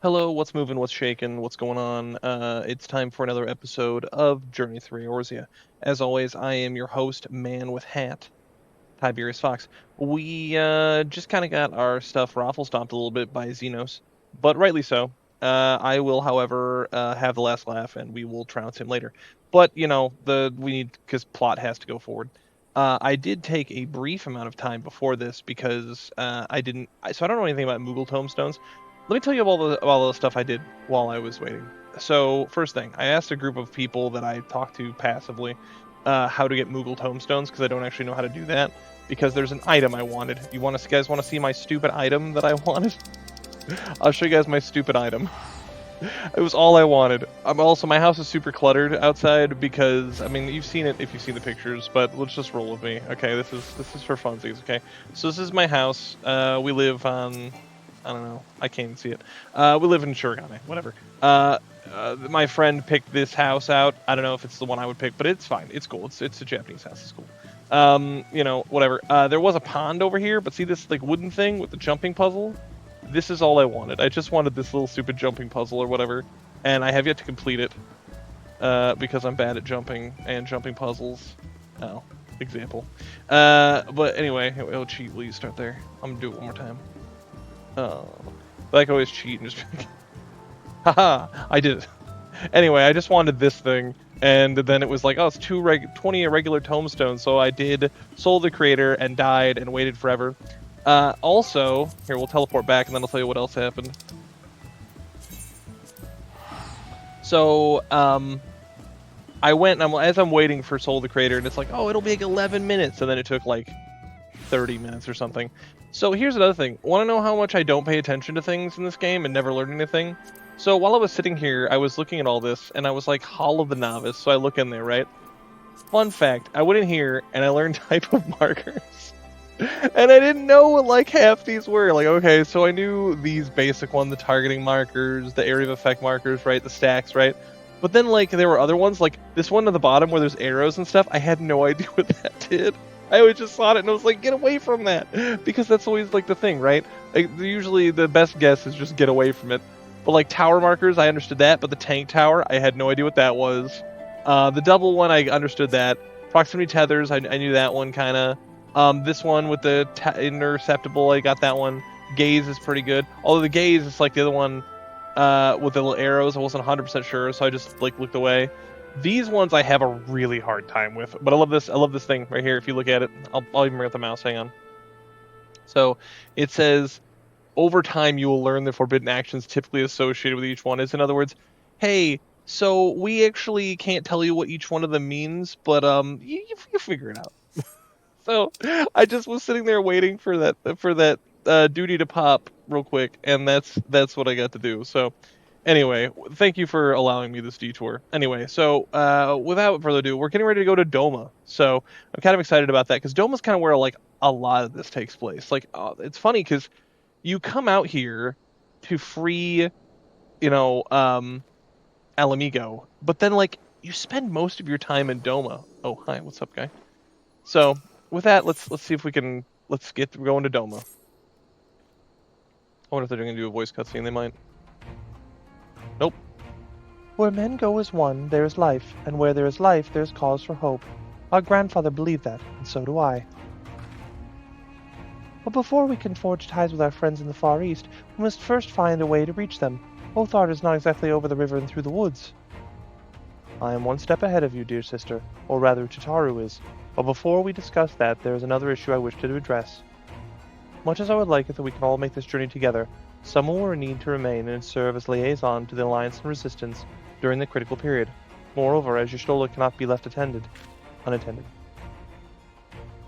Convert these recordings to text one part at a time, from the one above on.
Hello, what's moving, what's shaking, what's going on? It's time for another episode of Journey Through Eorzea. As always, I am your host, Man with Hat, Tiberius Fox. We just kind of got our stuff raffle stomped a little bit by Xenos, but rightly so. I will, however, have the last laugh, and we will trounce him later. But we need because plot has to go forward. I did take a brief amount of time before this because I didn't. So I don't know anything about Moogle tomestones. Let me tell you about all the stuff I did while I was waiting. So first thing, I asked a group of people that I talked to passively how to get Moogle tomestones because I don't actually know how to do that. Because there's an item I wanted. Guys want to see my stupid item that I wanted? I'll show you guys my stupid item. It was all I wanted. Also, my house is super cluttered outside because I mean you've seen it if you've seen the pictures, but let's just roll with me. Okay, this is for funsies. Okay, so this is my house. We live on. I don't know. I can't even see it. We live in Kugane. Whatever. My friend picked this house out. I don't know if it's the one I would pick, but it's fine. It's cool. It's a Japanese house. It's cool. Whatever. There was a pond over here, but see this like wooden thing with the jumping puzzle? This is all I wanted. I just wanted this little stupid jumping puzzle or whatever, and I have yet to complete it because I'm bad at jumping and jumping puzzles. Oh, example. But anyway, oh cheat. Will you start there? I'm gonna do it one more time. Oh, but I can always cheat and just. Haha! I did it. Anyway, I just wanted this thing. And then it was like, oh, it's 20 irregular tomestones. So I did Soul the Creator and died and waited forever. Also, here, we'll teleport back and then I'll tell you what else happened. So, I went and as I'm waiting for Soul the Creator, and it's like, oh, it'll be like 11 minutes. And then it took like 30 minutes or something. So here's another thing. Want to know how much I don't pay attention to things in this game and never learn anything? So while I was sitting here, I was looking at all this, and I was like, Hall of the Novice, so I look in there, right? Fun fact, I went in here, and I learned type of markers. And I didn't know what, like, half these were. Like, okay, so I knew these basic ones, the targeting markers, the area of effect markers, right? The stacks, right? But then, like, there were other ones, like this one at the bottom where there's arrows and stuff. I had no idea what that did. I always just saw it, and I was like, get away from that! Because that's always, like, the thing, right? Like, usually the best guess is just get away from it. But like tower markers, I understood that, but the tank tower, I had no idea what that was. The double one, I understood that. Proximity tethers, I knew that one kind of. This one with the interceptible, I got that one. Gaze is pretty good. Although the gaze is like the other one with the little arrows, I wasn't 100% sure, so I just like looked away. These ones I have a really hard time with, but I love this. I love this thing right here. If you look at it, I'll even bring up the mouse. Hang on. So it says, over time, you will learn the forbidden actions typically associated with each one. Is in other words, hey, so we actually can't tell you what each one of them means, but you figure it out. So I just was sitting there waiting for that duty to pop real quick, and that's what I got to do. So anyway, thank you for allowing me this detour. Anyway, so without further ado, we're getting ready to go to Doma. So I'm kind of excited about that because Doma's kind of where like a lot of this takes place. Like it's funny because you come out here to free, Alamigo, but then like you spend most of your time in Doma. Oh, hi, what's up, guy? So with that, let's see if we can get going to Doma. I wonder if they're going to do a voice cutscene. They might. Nope. Where men go as one, there is life, and where there is life, there is cause for hope. Our grandfather believed that, and so do I. But before we can forge ties with our friends in the Far East, we must first find a way to reach them. Othard is not exactly over the river and through the woods. I am one step ahead of you, dear sister, or rather Tataru is. But before we discuss that, there is another issue I wish to address. Much as I would like it that we can all make this journey together, someone will need to remain and serve as liaison to the Alliance and Resistance during the critical period. Moreover, as Y'shtola cannot be left unattended.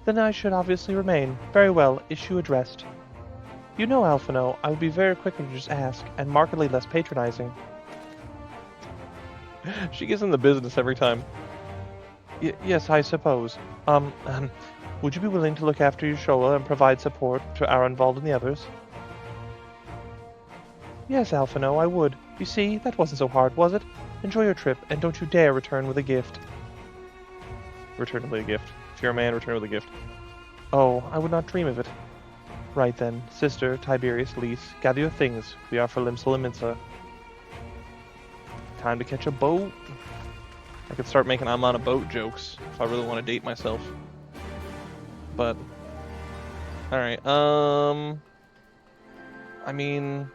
Then I should obviously remain. Very well, issue addressed. You know, Alphino, I would be very quick to just ask, and markedly less patronizing. She gets in the business every time. Yes, I suppose. Would you be willing to look after Y'shtola and provide support to our involved in the others? Yes, Alphino, I would. You see, that wasn't so hard, was it? Enjoy your trip, and don't you dare return with a gift. Return with a gift. If you're a man, return with a gift. Oh, I would not dream of it. Right then, sister, Tiberius, Lise, gather your things. We are for Limsa. Time to catch a boat. I could start making I'm on a boat jokes if I really want to date myself. But alright, I mean,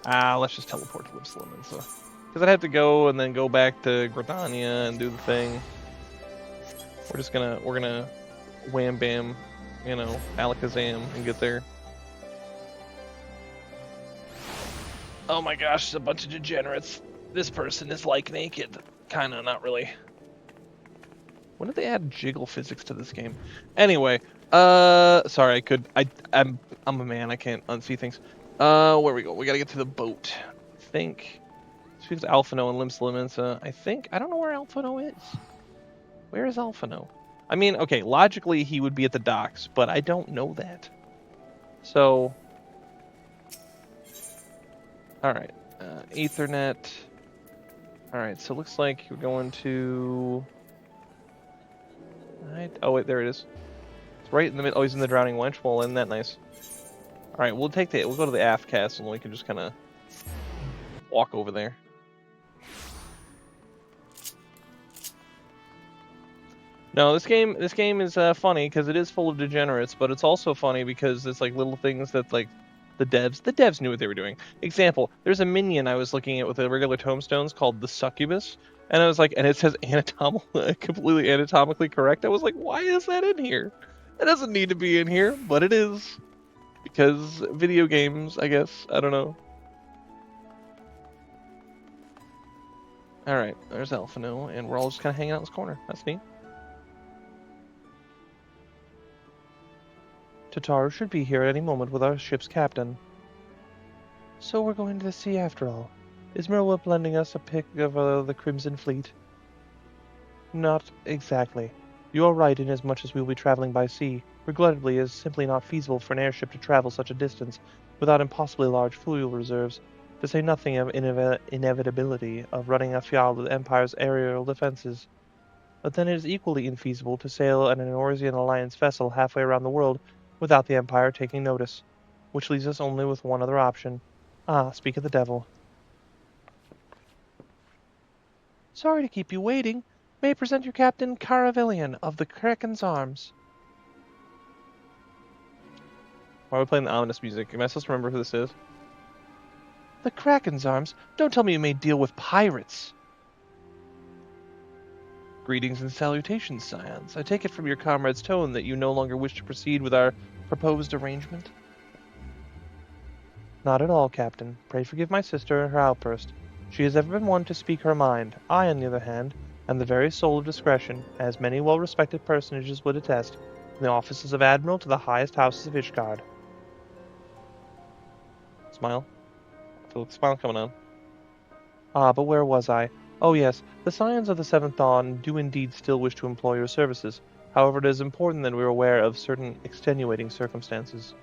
let's just teleport to Limsa. Because I'd have to go and then go back to Gridania and do the thing. We're gonna wham bam, you know, alakazam and get there. Oh my gosh, it's a bunch of degenerates. This person is like naked. Kinda, not really. When did they add jiggle physics to this game? Anyway, sorry, I'm a man, I can't unsee things. Where we go? We gotta get to the boat. I think. Speaks to Alphino and Limsa. I don't know where Alphino is. Where is Alphino? I mean, okay, logically he would be at the docks, but I don't know that. So, alright, Ethernet. Alright, so it looks like you're going to... Oh wait, there it is. It's right in the middle. Oh, he's in the Drowning Wench. Well, isn't that nice? Alright, we'll go to the aft castle and we can just kind of walk over there. No, this game is funny because it is full of degenerates, but it's also funny because it's like little things that like the devs knew what they were doing. Example, there's a minion I was looking at with the regular tomestones called the Succubus, and I was like, and it says completely anatomically correct. I was like, why is that in here? It doesn't need to be in here, but it is because video games, I guess. I don't know. All right, there's Alphino, and we're all just kind of hanging out in this corner. That's neat. Tataru should be here at any moment with our ship's captain. So we're going to the sea after all. Is Merwip lending us a pick of the Crimson Fleet? Not exactly. You are right inasmuch as we will be traveling by sea. Regrettably, it is simply not feasible for an airship to travel such a distance without impossibly large fuel reserves, to say nothing of inevitability of running afoul of the Empire's aerial defenses. But then it is equally infeasible to sail an Eorzean Alliance vessel halfway around the world without the Empire taking notice, which leaves us only with one other option. Ah, speak of the devil. Sorry to keep you waiting. May I present your captain, Caravellion of the Kraken's Arms. Why are we playing the ominous music? Am I supposed to remember who this is? The Kraken's Arms? Don't tell me you may deal with pirates. Greetings and salutations, scions. I take it from your comrade's tone that you no longer wish to proceed with our proposed arrangement? Not at all, Captain. Pray forgive my sister her outburst. She has ever been one to speak her mind. I, on the other hand, am the very soul of discretion, as many well-respected personages would attest, from the offices of Admiral to the highest houses of Ishgard. Smile. I feel like a smile coming on. Ah, but where was I? Oh yes, the Scions of the Seventh Dawn do indeed still wish to employ your services. However, it is important that we are aware of certain extenuating circumstances.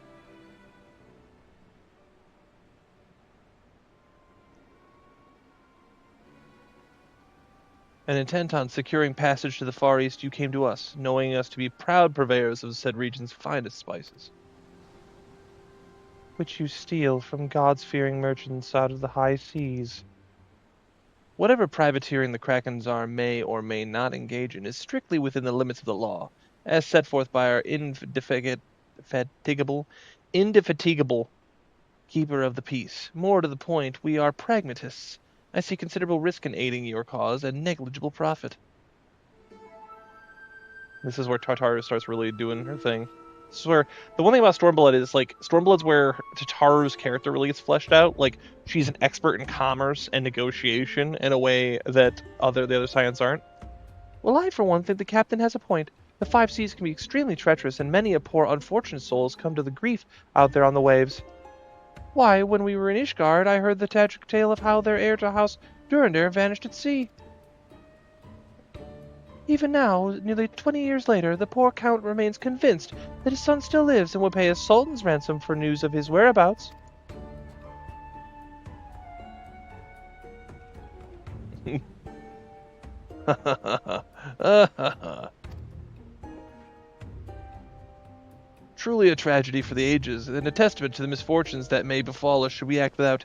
And intent on securing passage to the Far East, you came to us, knowing us to be proud purveyors of said region's finest spices. Which you steal from gods-fearing merchants out of the high seas. Whatever privateering the Kraken's Arm may or may not engage in is strictly within the limits of the law, as set forth by our indefatigable keeper of the peace. More to the point, we are pragmatists. I see considerable risk in aiding your cause and negligible profit. This is where Tartaru starts really doing her thing. This is where the one thing about Stormblood is like Stormblood's where Tataru's character really gets fleshed out. Like she's an expert in commerce and negotiation in a way that the other scions aren't. Well, I for one think the captain has a point. The five seas can be extremely treacherous, and many a poor unfortunate soul has come to the grief out there on the waves. Why, when we were in Ishgard, I heard the tragic tale of how their heir to House Durandar vanished at sea. Even now, nearly 20 years later, the poor count remains convinced that his son still lives and would pay a sultan's ransom for news of his whereabouts. Truly a tragedy for the ages, and a testament to the misfortunes that may befall us should we act without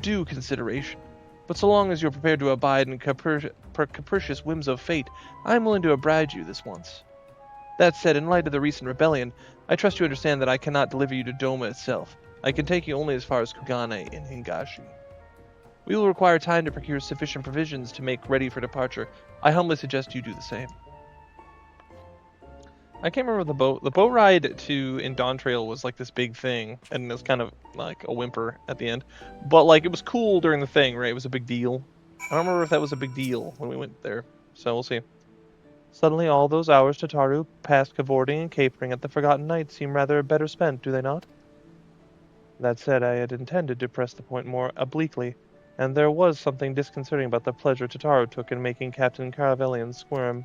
due consideration. But so long as you're prepared to abide in capricious whims of fate, I am willing to oblige you this once. That said, in light of the recent rebellion, I trust you understand that I cannot deliver you to Doma itself. I can take you only as far as Kugane and Hingashi. We will require time to procure sufficient provisions to make ready for departure. I humbly suggest you do the same. I can't remember the boat. The boat ride to in Dawn Trail was like this big thing, and it was kind of like a whimper at the end. But like it was cool during the thing, right? It was a big deal. I don't remember if that was a big deal when we went there, so we'll see. Suddenly all those hours Tataru passed cavorting and capering at the Forgotten Night seem rather better spent, do they not? That said, I had intended to press the point more obliquely, and there was something disconcerting about the pleasure Tataru took in making Captain Caravellian squirm.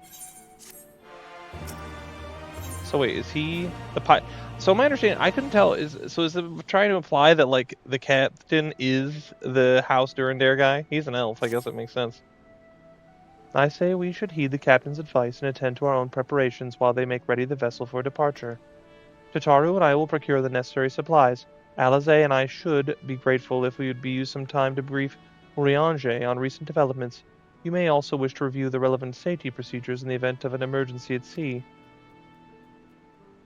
So wait, is he the pilot? So my understanding, I couldn't tell. Is it trying to imply that like the captain is the House Durandare guy? He's an elf. I guess that makes sense. I say we should heed the captain's advice and attend to our own preparations while they make ready the vessel for departure. Tataru and I will procure the necessary supplies. Alize and I should be grateful if we would use some time to brief Urianger on recent developments. You may also wish to review the relevant safety procedures in the event of an emergency at sea.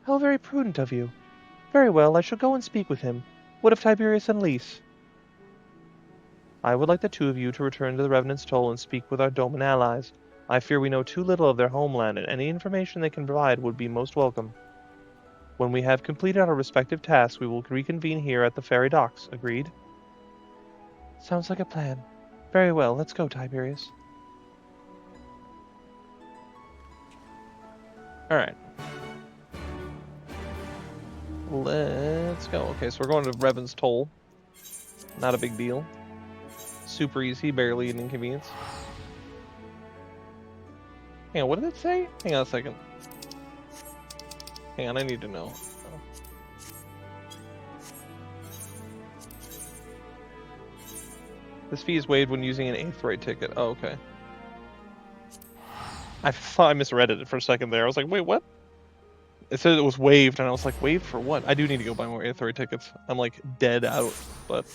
How very prudent of you. Very well, I shall go and speak with him. What of Tiberius and Lys? I would like the two of you to return to the Revenant's Toll and speak with our Doman allies. I fear we know too little of their homeland, and any information they can provide would be most welcome. When we have completed our respective tasks, we will reconvene here at the ferry docks. Agreed? Sounds like a plan. Very well, let's go, Tiberius. Alright. Let's go. Okay, so we're going to Revan's Toll. Not a big deal. Super easy, barely an inconvenience. Hang on, what did it say? Hang on a second. Hang on, I need to know. This fee is waived when using an 8th rate ticket. Oh, okay. I thought I misread it for a second there. I was like, wait, what? It said it was waived, and I was like, waived for what? I do need to go buy more 8th rate tickets. I'm like dead out, but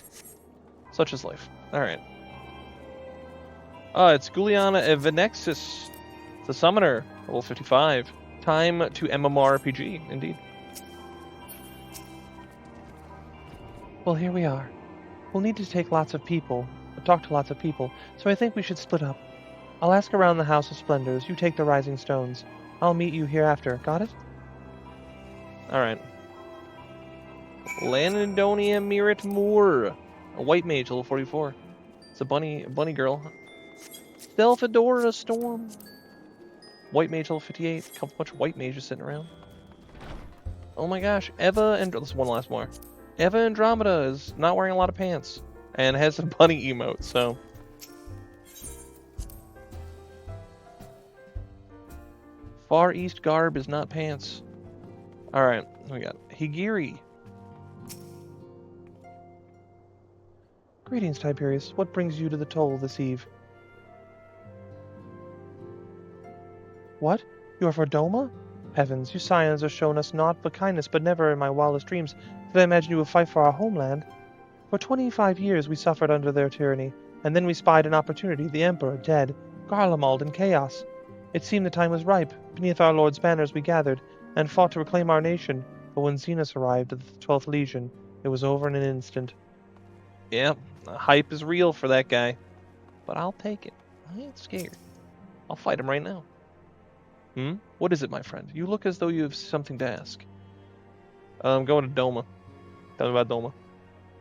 such is life. Alright. It's Guliana Evenexis, the Summoner, level 55. Time to MMORPG, indeed. Well, here we are. We'll need to talk to lots of people, so I think we should split up. I'll ask around the House of Splendors, you take the Rising Stones. I'll meet you hereafter, got it? Alright. Landonia Mirit Moore, a white mage, level 44. It's a bunny girl. Delphidora Storm. White mage, level 58. A bunch of white mages sitting around. Oh my gosh, Eva and let's one last more. Eva Andromeda is not wearing a lot of pants and has a bunny emote, so. Far East garb is not pants. Alright, we got Higiri. Greetings, Tiberius. What brings you to the toll this eve? What? You are for Doma? Heavens, you scions have shown us naught but kindness, but never in my wildest dreams did I imagine you would fight for our homeland. For 25 years we suffered under their tyranny, and then we spied an opportunity, the Emperor dead, Garlemald in chaos. It seemed the time was ripe. Beneath our Lord's banners we gathered, and fought to reclaim our nation, but when Xenos arrived at the 12th Legion, it was over in an instant. Yeah, the hype is real for that guy. But I'll take it. I ain't scared. I'll fight him right now. What is it, my friend? You look as though you have something to ask. I'm going to Doma. Tell me about Doma.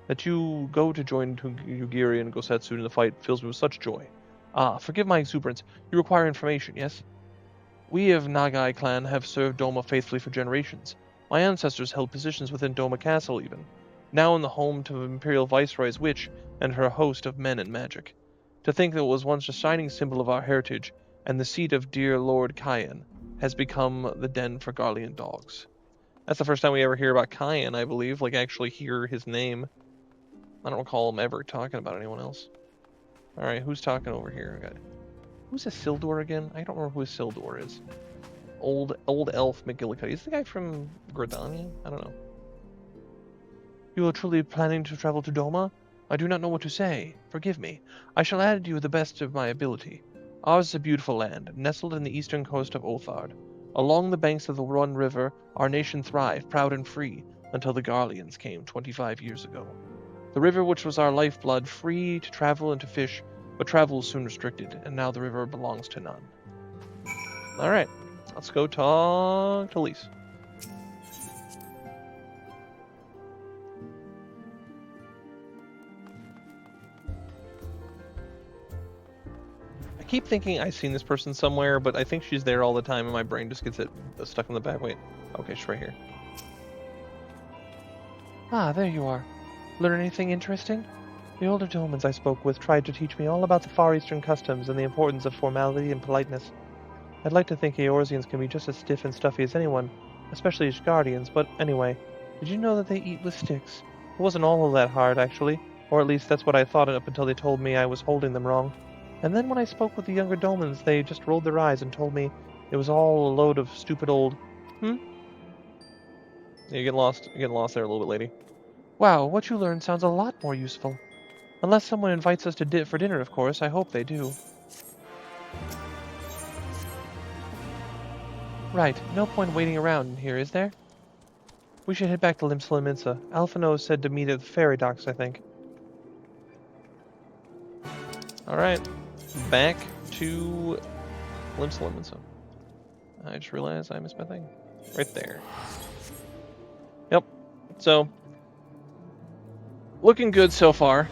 That you go to join Yugiri and Gosetsu in the fight fills me with such joy. Forgive my exuberance. You require information, yes? We of Nagai clan have served Doma faithfully for generations. My ancestors held positions within Doma Castle even. Now in the home to Imperial Viceroy's witch and her host of men and magic. To think that it was once a shining symbol of our heritage, and the seat of dear Lord Kyan, has become the den for Garlean dogs. That's the first time we ever hear about Kyan, I believe, like actually hear his name. I don't recall him ever talking about anyone else. Alright, who's talking over here? Who's Isildur again? I don't remember who Isildur is. Old elf McGillicuddy. He's the guy from Gridania? I don't know. You are truly planning to travel to Doma? I do not know what to say. Forgive me. I shall aid you the best of my ability. Ours is a beautiful land, nestled in the eastern coast of Othard. Along the banks of the Run River, our nation thrived, proud and free, until the Garleans came 25 years ago. The river which was our lifeblood, free to travel and to fish, but travel was soon restricted, and now the river belongs to none. Alright, let's go talk to Lise. I keep thinking I've seen this person somewhere, but I think she's there all the time, and my brain just gets it stuck in the back. Wait, okay, she's right here. Ah, there you are. Learn anything interesting? The older Domans I spoke with tried to teach me all about the Far Eastern customs and the importance of formality and politeness. I'd like to think Eorzeans can be just as stiff and stuffy as anyone, especially as Guardians, but anyway, did you know that they eat with sticks? It wasn't all that hard, actually, or at least that's what I thought up until they told me I was holding them wrong. And then when I spoke with the younger Domans, they just rolled their eyes and told me it was all a load of stupid old... Yeah, you're getting lost there a little bit, lady. Wow, what you learned sounds a lot more useful. Unless someone invites us to for dinner, of course. I hope they do. Right, no point waiting around in here, is there? We should head back to Limsliminsa. Alphino said to meet at the ferry docks, I think. Alright, back to Limsliminsa. I just realized I missed my thing. Right there. Yep, so... looking good so far.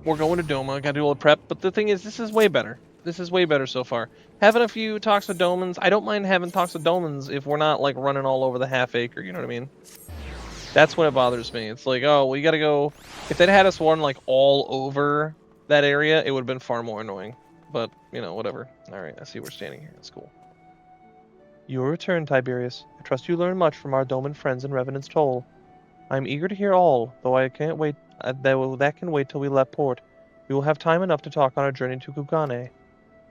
We're going to Doma, gotta do all the prep, but the thing is, this is way better. This is way better so far. Having a few talks with Domans, I don't mind having talks with Domans if we're not, like, running all over the half acre, you know what I mean? That's when it bothers me. It's like, oh, we gotta go... If they'd had us run, like, all over that area, it would have been far more annoying. But, you know, whatever. Alright, I see we're standing here. That's cool. Your return, Tiberius. I trust you learned much from our Doman friends in Revenant's Toll. I am eager to hear all, though I can't wait. That can wait till we left port. We will have time enough to talk on our journey to Kugane.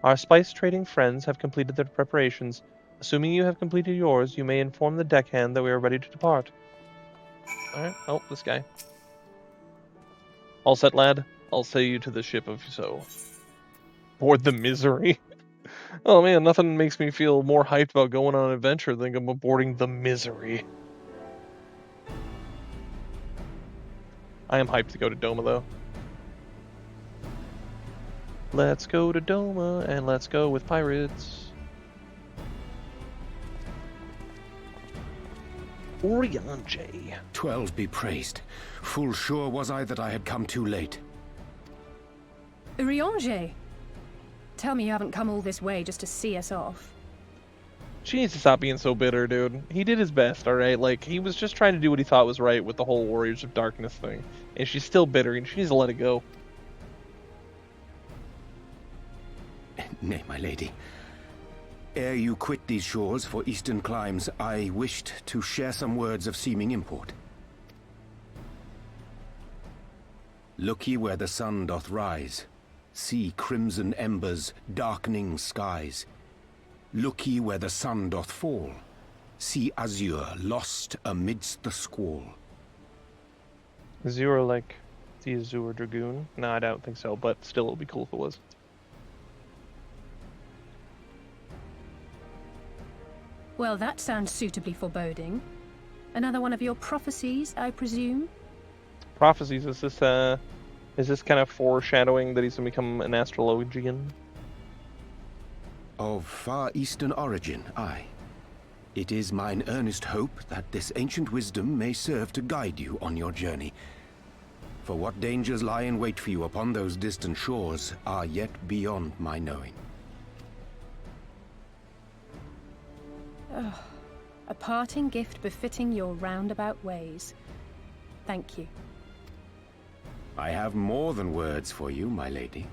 Our spice trading friends have completed their preparations. Assuming you have completed yours, you may inform the deckhand that we are ready to depart. Alright, oh, this guy. All set, lad. I'll say you to the ship of so. Board the misery. Oh man, nothing makes me feel more hyped about going on an adventure than boarding the misery. I am hyped to go to Doma, though. Let's go to Doma, and let's go with pirates. Eorzea. 12 be praised. Full sure was I that I had come too late. Eorzea? Tell me you haven't come all this way just to see us off. She needs to stop being so bitter, dude. He did his best, alright? Like, he was just trying to do what he thought was right with the whole Warriors of Darkness thing. And she's still bitter, and she needs to let it go. Nay, my lady. Ere you quit these shores for eastern climes, I wished to share some words of seeming import. Look ye where the sun doth rise. See crimson embers, darkening skies. Look ye where the sun doth fall. See azure lost amidst the squall. Azure, like the Azure Dragoon? No, I don't think so, but still it would be cool if it was. Well, that sounds suitably foreboding. Another one of your prophecies, I presume? Prophecies, is this kind of foreshadowing that he's going to become an astrologian? Of far eastern origin, aye. It is mine earnest hope that this ancient wisdom may serve to guide you on your journey. For what dangers lie in wait for you upon those distant shores are yet beyond my knowing. Oh, a parting gift befitting your roundabout ways. Thank you. I have more than words for you, my lady.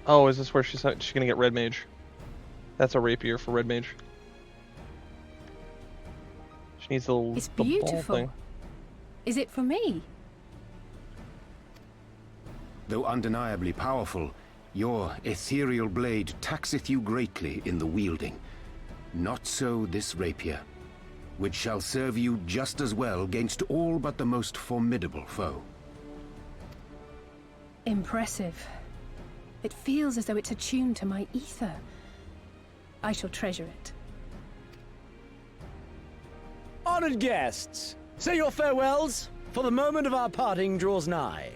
Oh, is this where she's gonna get Red Mage? That's a rapier for Red Mage. She needs It's the ball beautiful. thing. Is it for me? Though undeniably powerful, Your ethereal blade taxeth you greatly in the wielding. Not so this rapier, which shall serve you just as well against all but the most formidable foe. Impressive. It feels as though it's attuned to my ether. I shall treasure it. Honored guests, say your farewells, for the moment of our parting draws nigh.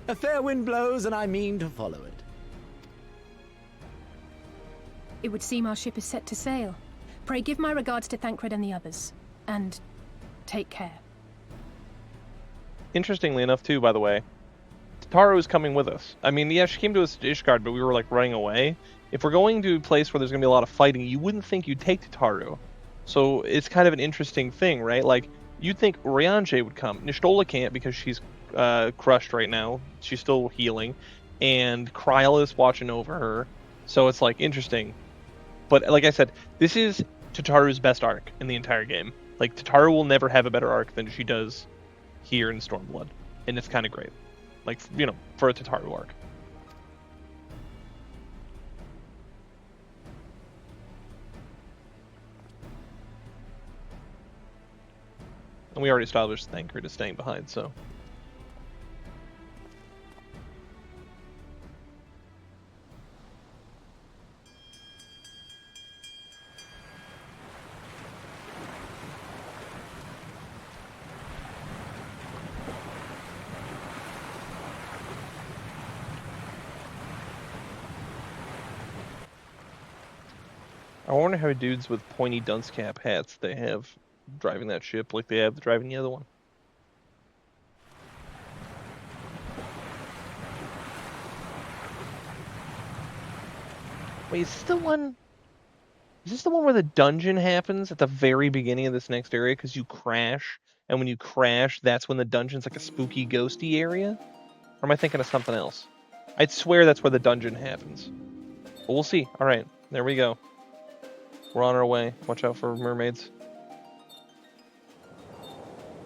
A fair wind blows, and I mean to follow it. It would seem our ship is set to sail. Pray give my regards to Thancred and the others. And take care. Interestingly enough, too, by the way, Tataru is coming with us. I mean, yeah, she came to us to Ishgard, but we were, like, running away. If we're going to a place where there's going to be a lot of fighting, you wouldn't think you'd take Tataru. So it's kind of an interesting thing, right? Like, you'd think Ryanje would come. Nishtola can't because she's crushed right now. She's still healing. And Kryla is watching over her. So it's, like, interesting. But like I said, this is Tataru's best arc in the entire game. Like, Tataru will never have a better arc than she does here in Stormblood. And it's kind of great. Like, you know, for a Tataru arc. And we already established Thancred is staying behind, so... I wonder how dudes with pointy dunce cap hats they have driving that ship like they have driving the other one. Wait, is this the one? Is this the one where the dungeon happens at the very beginning of this next area? Because you crash, and when you crash, that's when the dungeon's like a spooky, ghosty area? Or am I thinking of something else? I'd swear that's where the dungeon happens. But we'll see. All right, there we go. We're on our way. Watch out for mermaids.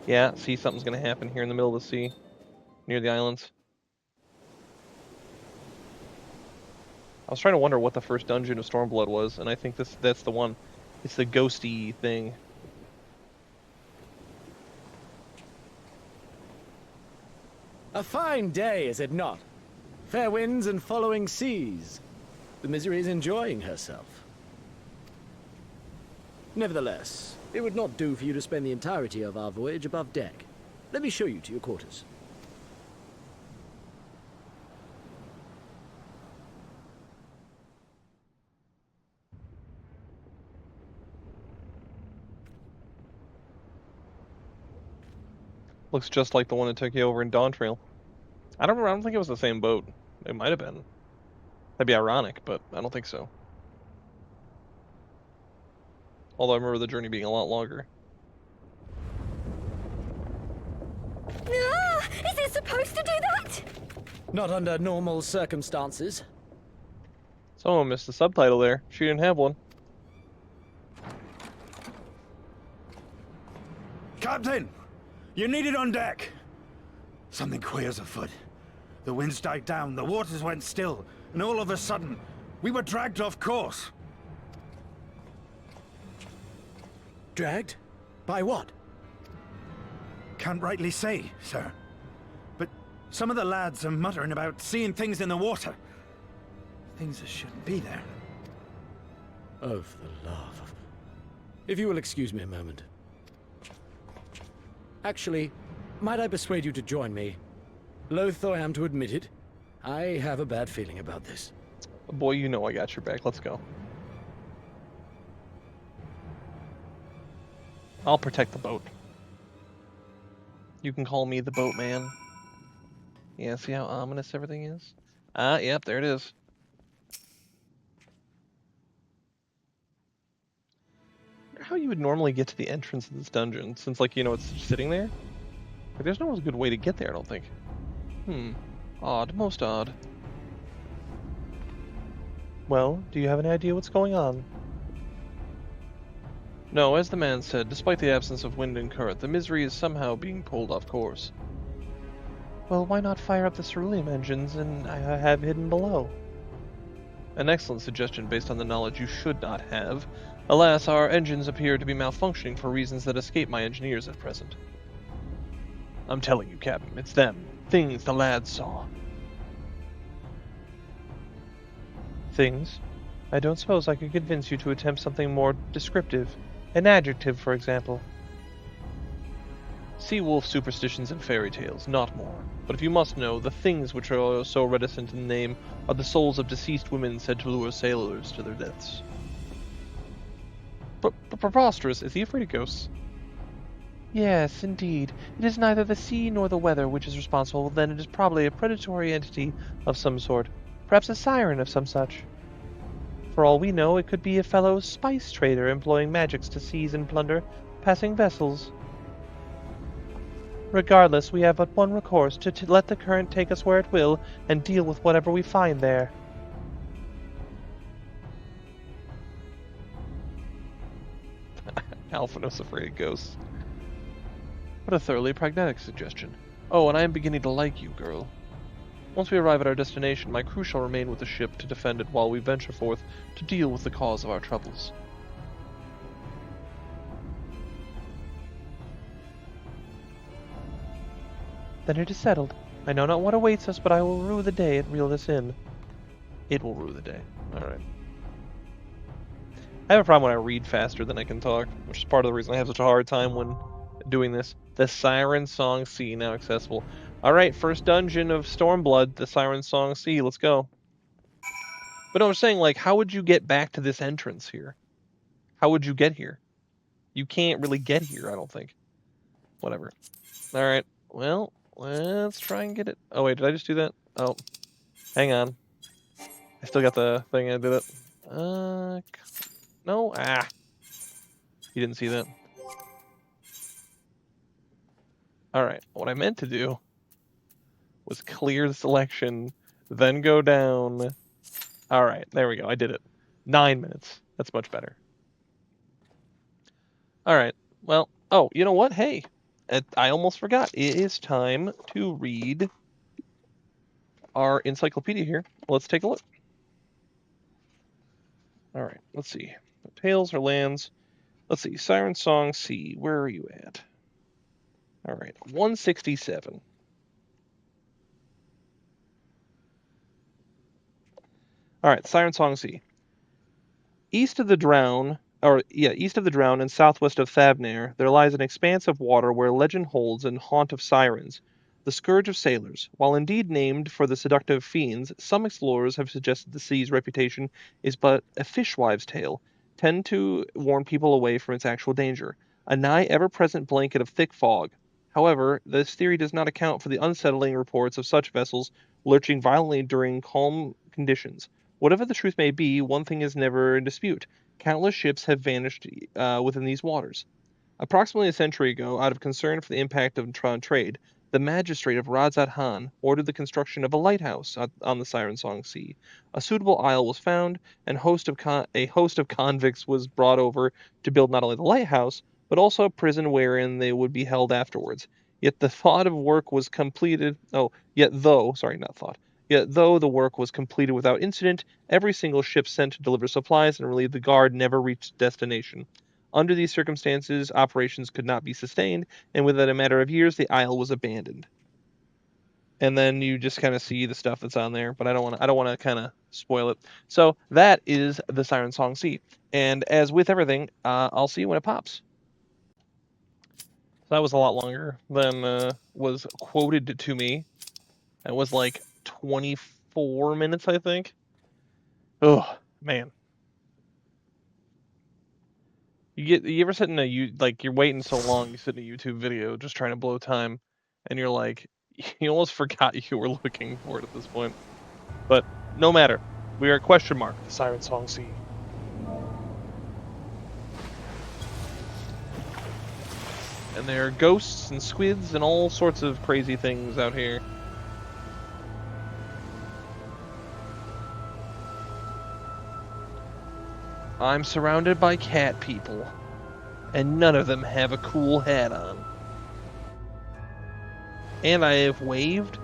Yeah, see, something's going to happen here in the middle of the sea, near the islands. I was trying to wonder what the first dungeon of Stormblood was, and I think that's the one. It's the ghosty thing. A fine day, is it not? Fair winds and following seas. The Misery is enjoying herself. Nevertheless, it would not do for you to spend the entirety of our voyage above deck. Let me show you to your quarters. Looks just like the one that took you over in Dawntrail. I don't think it was the same boat. It might have been. That'd be ironic, but I don't think so. Although I remember the journey being a lot longer. Ah, is it supposed to do that? Not under normal circumstances. Someone missed the subtitle there. She didn't have one. Captain! You're needed on deck! Something queer's afoot. The winds died down, the waters went still, and all of a sudden, we were dragged off course. Dragged? By what? Can't rightly say, sir. But some of the lads are muttering about seeing things in the water. Things that shouldn't be there. Oh, for the love of... If you will excuse me a moment. Actually, might I persuade you to join me? Loath though I am to admit it, I have a bad feeling about this. Boy, you know I got your back. Let's go. I'll protect the boat. You can call me the boatman. Yeah, see how ominous everything is? Ah, yep, there it is. I wonder how you would normally get to the entrance of this dungeon, since, like, you know, it's sitting there? Like, there's no good way to get there, I don't think. Odd, most odd. Well, do you have any idea what's going on? No, as the man said, despite the absence of wind and current, the Misery is somehow being pulled off course. Well, why not fire up the ceruleum engines and I have hidden below? An excellent suggestion based on the knowledge you should not have. Alas, our engines appear to be malfunctioning for reasons that escape my engineers at present. I'm telling you, Captain, it's them. Things the lads saw. Things? I don't suppose I could convince you to attempt something more descriptive. An adjective, for example. Sea wolf superstitions and fairy tales, not more. But if you must know, the things which are so reticent in name are the souls of deceased women said to lure sailors to their deaths. Preposterous. Is he afraid of ghosts? Yes, indeed. It is neither the sea nor the weather which is responsible, then it is probably a predatory entity of some sort. Perhaps a siren of some such. For all we know, it could be a fellow spice trader employing magics to seize and plunder passing vessels. Regardless, we have but one recourse, to let the current take us where it will, and deal with whatever we find there. Alphinaud's afraid of ghosts. What a thoroughly pragmatic suggestion. Oh, and I am beginning to like you, girl. Once we arrive at our destination, my crew shall remain with the ship to defend it while we venture forth to deal with the cause of our troubles. Then it is settled. I know not what awaits us, but I will rue the day it reeled us in. It will rue the day. Alright. I have a problem when I read faster than I can talk, which is part of the reason I have such a hard time when doing this. The Siren Song Sea now accessible. Alright, first dungeon of Stormblood, the Siren Song Sea, let's go. But I was saying, like, how would you get back to this entrance here? How would you get here? You can't really get here, I don't think. Whatever. Alright, well, let's try and get it. Oh wait, did I just do that? Oh, hang on. I still got the thing, I did it. No, you didn't see that. Alright, what I meant to do was clear the selection, then go down. Alright, there we go, I did it. 9 minutes, that's much better. Alright, well, oh, you know what, hey, I almost forgot. It is time to read our encyclopedia here. Let's take a look. Alright, let's see. Tales or lands. Let's see. Siren Song Sea. Where are you at? Alright, 167. Alright, Siren Song Sea. East of the Drown and southwest of Thavnair, there lies an expanse of water where legend holds an haunt of sirens, the scourge of sailors. While indeed named for the seductive fiends, some explorers have suggested the sea's reputation is but a fishwives' tale, tend to warn people away from its actual danger, a nigh ever-present blanket of thick fog. However, this theory does not account for the unsettling reports of such vessels lurching violently during calm conditions. Whatever the truth may be, one thing is never in dispute. Countless ships have vanished within these waters. Approximately a century ago, out of concern for the impact of trade, the magistrate of Radzat Han ordered the construction of a lighthouse on the Siren Song Sea. A suitable isle was found, and a host of convicts was brought over to build not only the lighthouse, but also a prison wherein they would be held afterwards. Yet though the work was completed without incident, every single ship sent to deliver supplies and relieve the guard never reached destination. Under these circumstances, operations could not be sustained, and within a matter of years, the isle was abandoned. And then you just kind of see the stuff that's on there, but I don't want to kind of spoil it. So that is the Siren Song Sea, and as with everything, I'll see you when it pops. So that was a lot longer than was quoted to me. It was like 24 minutes, I think. Oh man. You ever sit in you're waiting so long, you sit in a YouTube video just trying to blow time, and you're like, you almost forgot you were looking for it at this point. But no matter, we are at question mark, the Siren Song Sea. And there are ghosts and squids and all sorts of crazy things out here. I'm surrounded by cat people, and none of them have a cool hat on. And I have waved,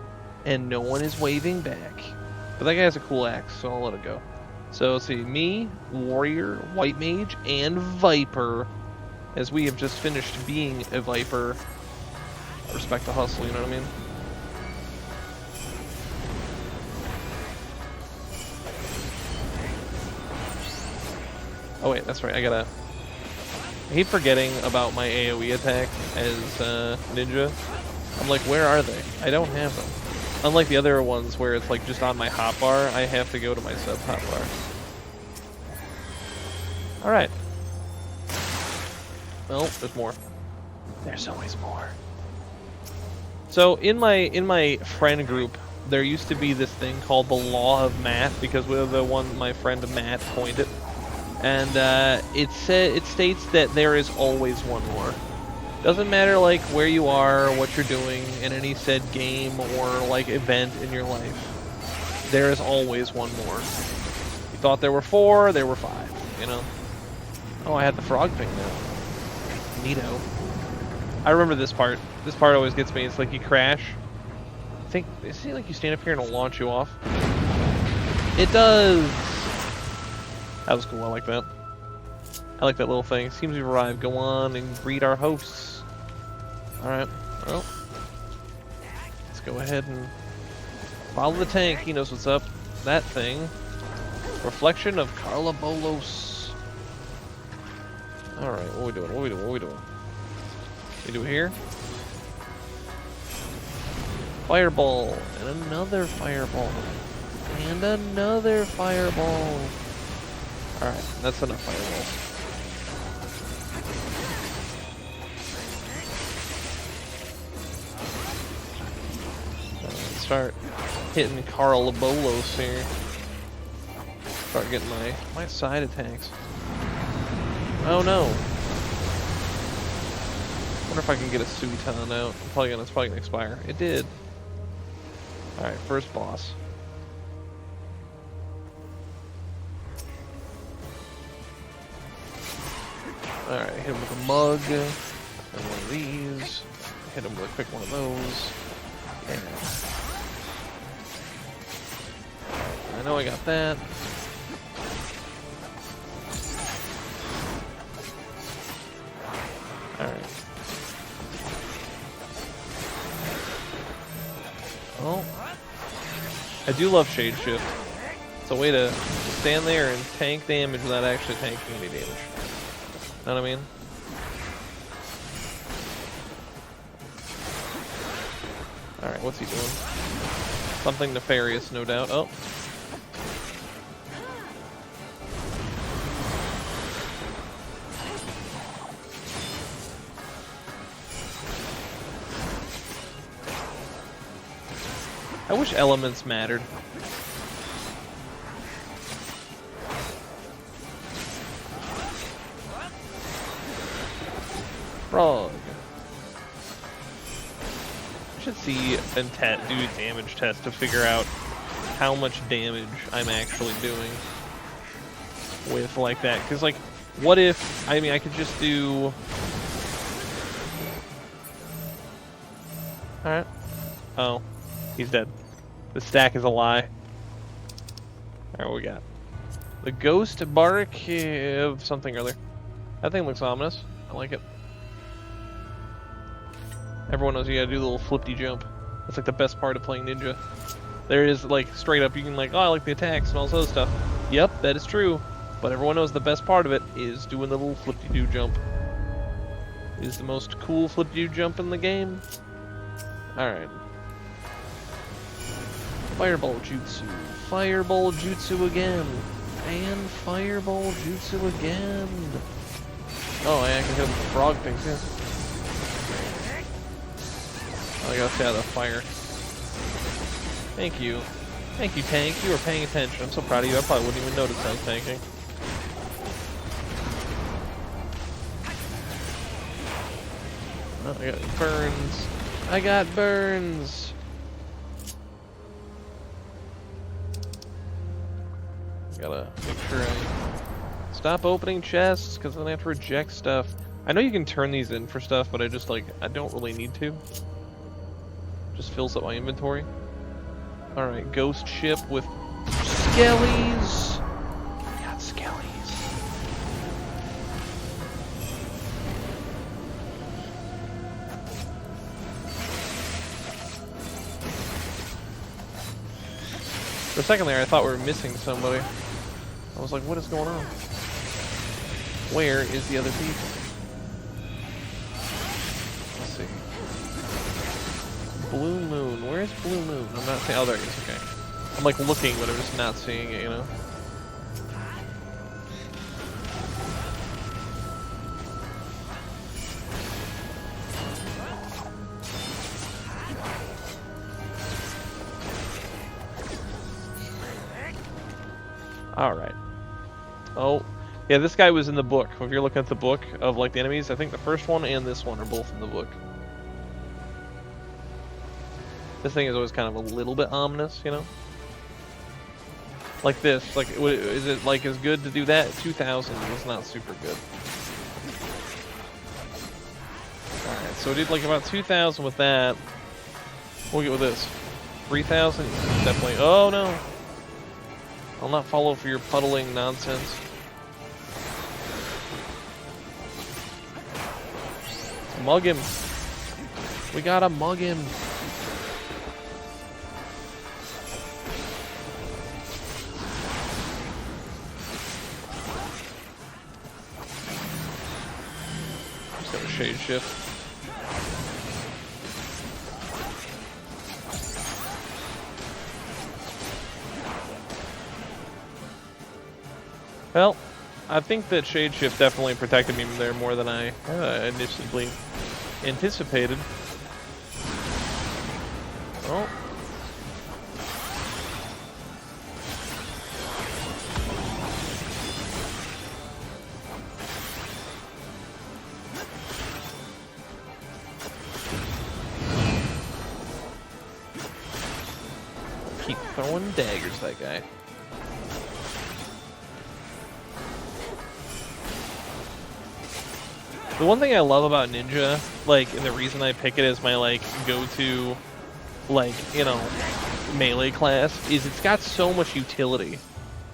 and no one is waving back. But that guy has a cool axe, so I'll let it go. So let's see, me, Warrior, White Mage, and Viper. As we have just finished being a Viper. I respect the hustle, you know what I mean? Oh wait, that's right, I hate forgetting about my AoE attack as ninja. I'm like, where are they? I don't have them. Unlike the other ones where it's like just on my hotbar, I have to go to my sub hotbar. Alright. Well, there's more. There's always more. So in my friend group, there used to be this thing called the Law of Matt, because we're the one my friend Matt coined it. And it states that there is always one more. Doesn't matter like where you are, what you're doing in any said game or like event in your life. There is always one more. You thought there were 4, there were 5, you know? Oh, I had the frog thing now. Neato. I remember this part. This part always gets me. It's like you crash. I think, is it like you stand up here and it'll launch you off? It does! That was cool, I like that. I like that little thing. Seems we've arrived. Go on and greet our hosts. Alright, well. Let's go ahead and follow the tank. He knows what's up. That thing. Reflection of Carla Bolos. Alright, what are we doing? What are we doing? What are we doing? We do it here. Fireball. And another fireball. And another fireball. Alright, that's enough fireballs. Start hitting Carl Bolos here. Start getting my side attacks. Oh no. Wonder if I can get a Suiton out. It's probably gonna expire. It did. Alright, first boss. Alright, hit him with a mug. And one of these. Hit him with a quick one of those. Yeah. I know I got that. Alright. Well, I do love Shade Shift. It's a way to stand there and tank damage without actually tanking any damage. Know what I mean? Alright, what's he doing? Something nefarious, no doubt. Oh. I wish elements mattered. Frog. I should see and do a damage test to figure out how much damage I'm actually doing with like that. Because like, what if, I mean, I could just do... Alright. Oh, he's dead. The stack is a lie. Alright, what we got? The ghost bark of something or other. That thing looks ominous. I like it. Everyone knows you gotta do the little flippy jump. That's like the best part of playing ninja. There is like straight up, you can like, oh, I like the attacks and all this other stuff. Yep, that is true. But everyone knows the best part of it is doing the little flippy-doo jump. It is the most cool flippy-doo jump in the game. Alright. Fireball Jutsu. Fireball Jutsu again. And Fireball Jutsu again. Oh, I can hit him with the frog thing too. Oh, I gotta stay out of the fire. Thank you. Thank you, tank. You were paying attention. I'm so proud of you. I probably wouldn't even notice I was tanking. Oh, I got burns. I got burns. Gotta make sure I stop opening chests, because then I have to reject stuff. I know you can turn these in for stuff, but I just like, I don't really need to. Just fills up my inventory. Alright, ghost ship with skellies. For a second there, I thought we were missing somebody. I was like, what is going on? Where is the other thief? Let's see. Blue Moon. Where is Blue Moon? I'm not seeing. Oh, there it is. Okay. I'm like looking, but I'm just not seeing it, you know? Alright. Oh. Yeah, this guy was in the book. If you're looking at the book of like the enemies, I think the first one and this one are both in the book. This thing is always kind of a little bit ominous, you know? Like this. Like, is it like as good to do that? 2,000 was not super good. Alright, so we did like about 2,000 with that. We'll get with this. 3,000? Definitely. Oh no! I'll not follow for your puddling nonsense. Mug him. We gotta mug him. Just got a shade shift. Well, I think that Shade Shift definitely protected me there more than I initially anticipated. Oh. Keep throwing daggers, that guy. The one thing I love about Ninja, like, and the reason I pick it as my, like, go-to, like, you know, melee class, is it's got so much utility.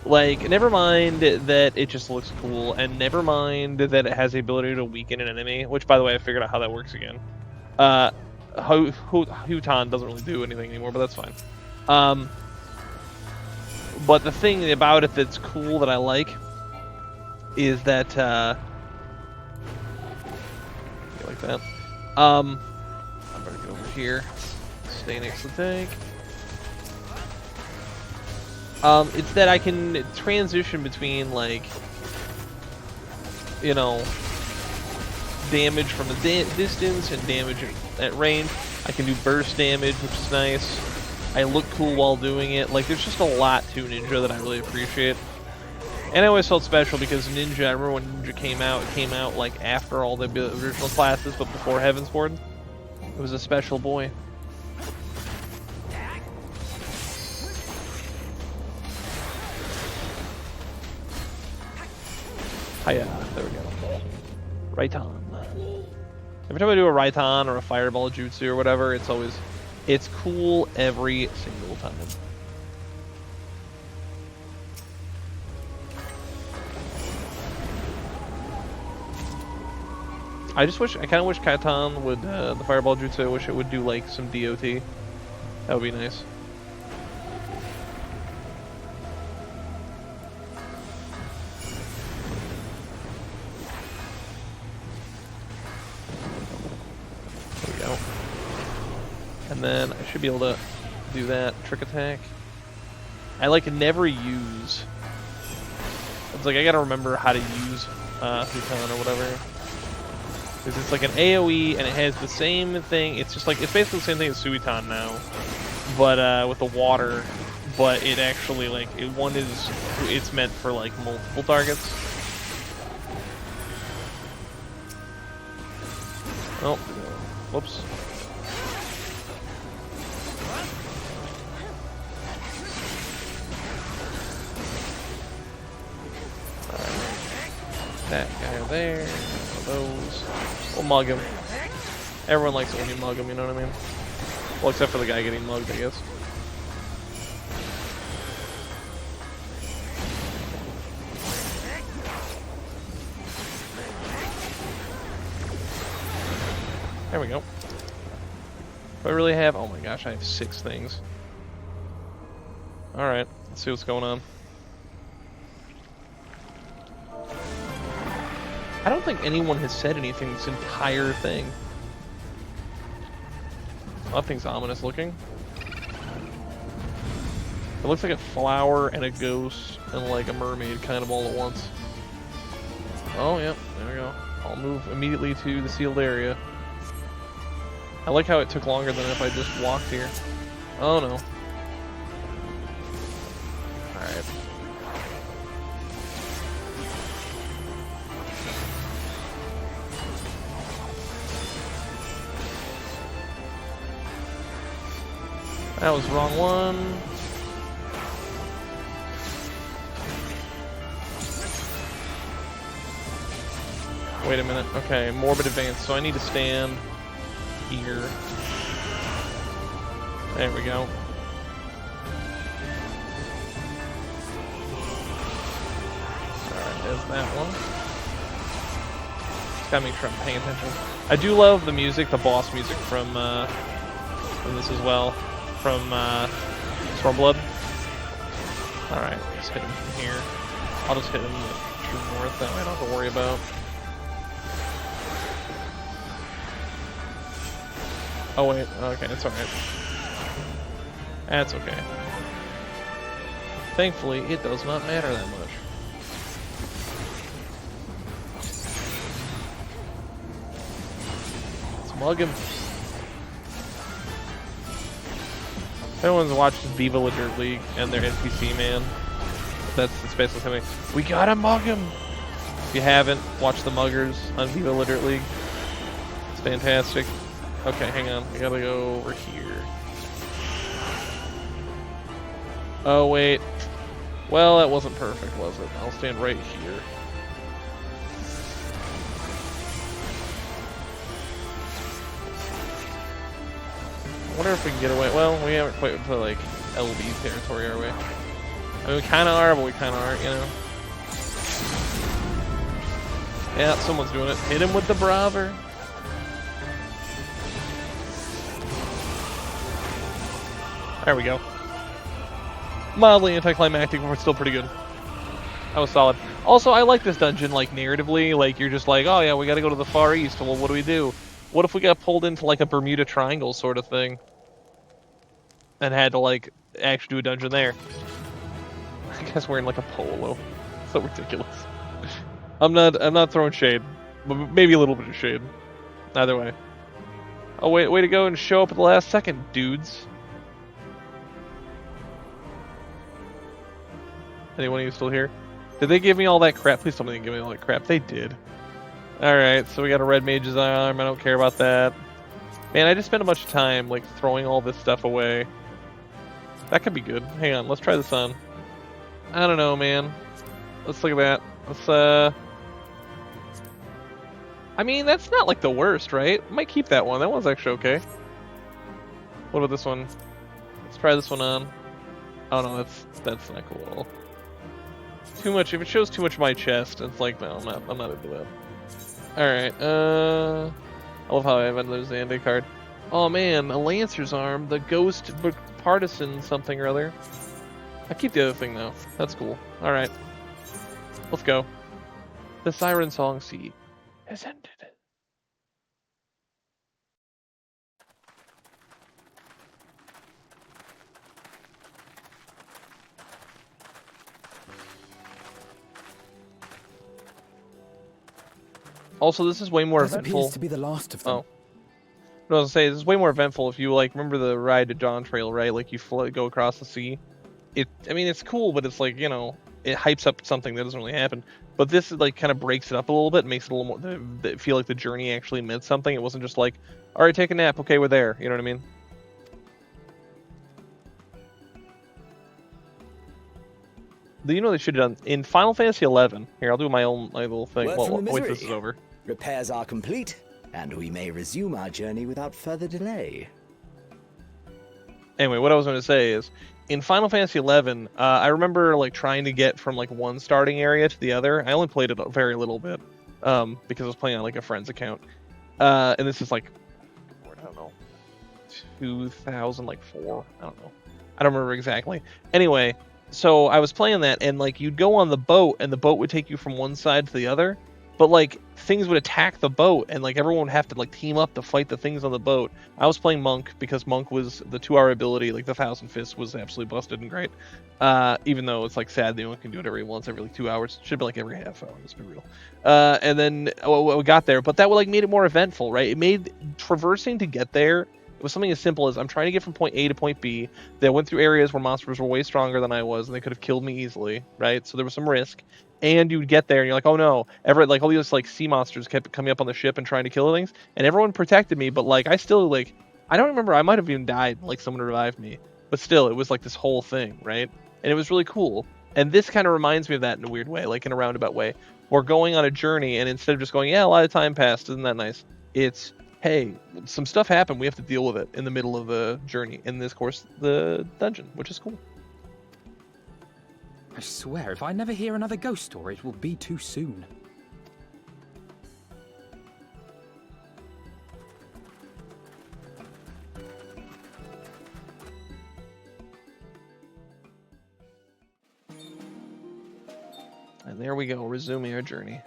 Like, never mind that it just looks cool, and never mind that it has the ability to weaken an enemy, which, by the way, I figured out how that works again. Huton doesn't really do anything anymore, but that's fine. But the thing about it that's cool that I like is that, like that. I better get over here. Stay next to the tank. It's that I can transition between, like, you know, damage from a distance and damage at range. I can do burst damage, which is nice. I look cool while doing it. Like, there's just a lot to Ninja that I really appreciate. And I always felt special because Ninja, I remember when Ninja came out, it came out like after all the original classes, but before Heavensward. It was a special boy. Hiya, there we go. Raiton. Every time I do a Raiton or a Fireball Jutsu or whatever, it's cool every single time. I kind of wish Kaitan would, the Fireball Jutsu, I wish it would do, like, some DOT. That would be nice. There we go. And then I should be able to do that trick attack. I, like, never use... It's like, I gotta remember how to use, Huton or whatever. Because it's like an AoE and it has the same thing. It's just like, it's basically the same thing as Suiton now, but with the water. But it actually, like, it's meant for like multiple targets. Oh, whoops. Alright. That guy there. Those. We'll mug him. Everyone likes it when you mug him, you know what I mean? Well, except for the guy getting mugged, I guess. There we go. Do I really have... Oh my gosh, I have 6 things. Alright, let's see what's going on. I don't think anyone has said anything this entire thing. Nothing's ominous looking. It looks like a flower and a ghost and like a mermaid kind of all at once. Oh, yep, there we go. I'll move immediately to the sealed area. I like how it took longer than if I just walked here. Oh no. Alright. That was the wrong one. Wait a minute. Okay, morbid advance. So I need to stand here. There we go. Alright, there's that one. Just gotta make sure I'm paying attention. I do love the music, the boss music from this as well. From Stormblood. Alright, just hit him from here. I'll just hit him true north, that way I don't have to worry about. Oh wait, okay, it's alright. That's okay. Thankfully, it does not matter that much. Let's mug him. If anyone's watched Viva La Dirt League and their NPC man, it's basically something. We gotta mug him! If you haven't, watch the muggers on Viva La Dirt League. It's fantastic. Okay, hang on. I gotta go over here. Oh, wait. Well, that wasn't perfect, was it? I'll stand right here. I wonder if we can get away. Well, we haven't quite to, like, LB territory, are we? I mean, we kinda are, but we kinda aren't, you know? Yeah, someone's doing it. Hit him with the braver. There we go. Mildly anticlimactic, but still pretty good. That was solid. Also, I like this dungeon, like, narratively. Like, you're just like, oh yeah, we gotta go to the Far East. Well, what do we do? What if we got pulled into, like, a Bermuda Triangle sort of thing? And had to, like, actually do a dungeon there. I guess wearing, like, a polo. So ridiculous. I'm not throwing shade. But maybe a little bit of shade. Either way. Oh, wait, way to go and show up at the last second, dudes. Anyone of you still here? Did they give me all that crap? Please tell me they didn't give me all that crap. They did. Alright, so we got a red mage's arm. I don't care about that. Man, I just spent a bunch of time, like, throwing all this stuff away. That could be good. Hang on, let's try this on. I don't know, man. Let's look at that. Let's, I mean, that's not, like, the worst, right? I might keep that one. That one's actually okay. What about this one? Let's try this one on. Oh, no, that's not cool at all. Too much. If it shows too much of my chest, it's like, no, I'm not into that. Alright, I love how I have another Xande card. Oh man, a Lancer's arm, the ghost partisan something or other. I keep the other thing though. That's cool. Alright. Let's go. The Siren Song Sea has ended. Also, this is way more eventful. Appears to be the last of them. Oh. I was gonna say, this is way more eventful if you, like, remember the ride to Dawn Trail, right? Like, you go across the sea. I mean, it's cool, but it's like, you know, it hypes up something that doesn't really happen. But this, like, kind of breaks it up a little bit, makes it a little more, feel like the journey actually meant something. It wasn't just like, alright, take a nap, okay, we're there. You know what I mean? You know they should have done, in Final Fantasy XI, here, I'll do my little thing. Well, wait, this is over. Repairs are complete, and we may resume our journey without further delay. Anyway, what I was going to say is, in Final Fantasy XI, I remember like trying to get from like one starting area to the other. I only played it a very little bit, because I was playing on like a friend's account. And this is like, I don't know, 2004. I don't know. I don't remember exactly. Anyway, so I was playing that, and like you'd go on the boat, and the boat would take you from one side to the other, but like things would attack the boat, and like everyone would have to like team up to fight the things on the boat. I was playing Monk because Monk was the 2-hour ability, like the Thousand Fists was absolutely busted and great. Even though it's like sad they only can do it once every like 2 hours. Should be like every half hour. Let's be real. And then we got there, but that like made it more eventful, right? It made traversing to get there. It was something as simple as I'm trying to get from point A to point B. They went through areas where monsters were way stronger than I was, and they could have killed me easily, right? So there was some risk. And you'd get there, and you're like, oh no! Like all these like sea monsters kept coming up on the ship and trying to kill things, and everyone protected me. But like I still like I don't remember. I might have even died. Like someone revived me, but still, it was like this whole thing, right? And it was really cool. And this kind of reminds me of that in a weird way, like in a roundabout way. We're going on a journey, and instead of just going, yeah, a lot of time passed, isn't that nice? It's hey, some stuff happened. We have to deal with it in the middle of the journey. In this course, the dungeon, which is cool. I swear, if I never hear another ghost story, it will be too soon. And there we go, resuming our journey.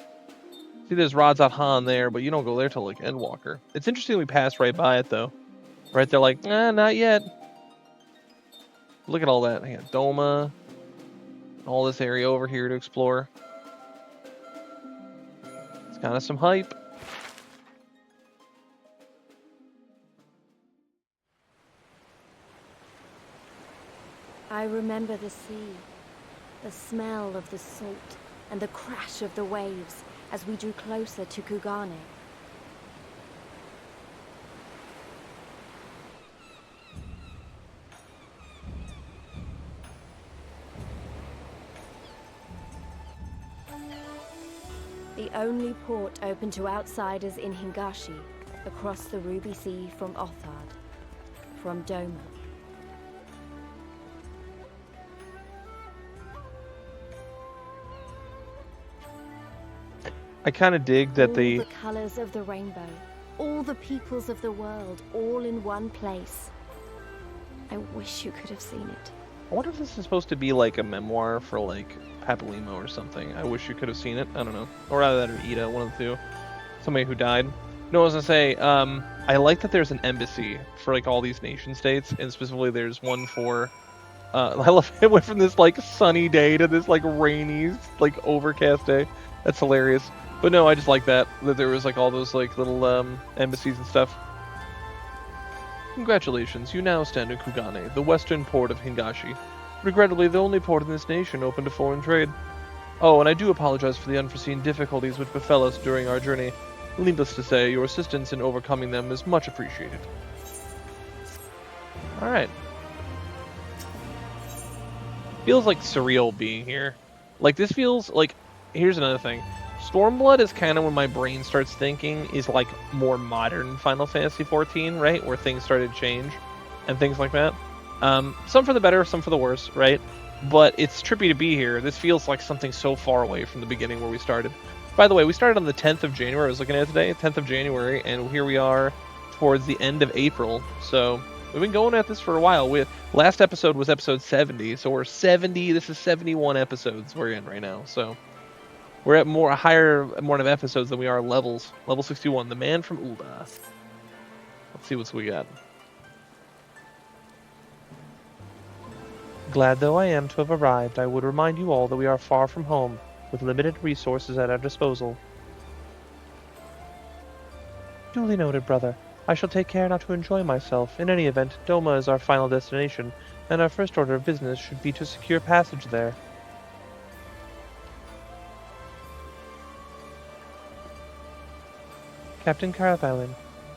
See, there's Rods-at-Han there, but you don't go there till like Endwalker. It's interesting we passed right by it though. Right there, like, not yet. Look at all that. I got Doma, all this area over here to explore. It's kind of some hype. I remember the sea, the smell of the salt, and the crash of the waves as we drew closer to Kugane. The only port open to outsiders in Hingashi, across the Ruby Sea from Othard, from Doma. I kind of dig that all the colors of the rainbow, all the peoples of the world, all in one place. I wish you could have seen it. I wonder if this is supposed to be like a memoir for like Papalimo or something. I wish you could have seen it. I don't know. Or either that or Ida, one of the two. Somebody who died. No, I was gonna say, I like that there's an embassy for like all these nation states, and specifically there's one for I love it went from this like sunny day to this like rainy, like overcast day. That's hilarious. But no, I just like that there was like all those like little embassies and stuff. Congratulations, you now stand in Kugane, the western port of Hingashi. Regrettably, the only port in this nation open to foreign trade. Oh, and I do apologize for the unforeseen difficulties which befell us during our journey. Needless to say, your assistance in overcoming them is much appreciated. Alright. Feels like surreal being here. Like, this feels like... Here's another thing. Stormblood is kind of when my brain starts thinking is like more modern Final Fantasy XIV, right? Where things started to change and things like that. Some for the better, some for the worse, right? But it's trippy to be here. This feels like something so far away from the beginning where we started. By the way, we started on the 10th of January. I was looking at it today, 10th of January, and here we are towards the end of April. So we've been going at this for a while. Last episode was episode 70, so we're 70. This is 71 episodes we're in right now. So we're at a higher amount of episodes than we are levels. Level 61, the man from Ul'dah. Let's see what we got. Glad though I am to have arrived, I would remind you all that we are far from home, with limited resources at our disposal. Duly noted, brother. I shall take care not to enjoy myself. In any event, Doma is our final destination, and our first order of business should be to secure passage there. Captain Carathalin,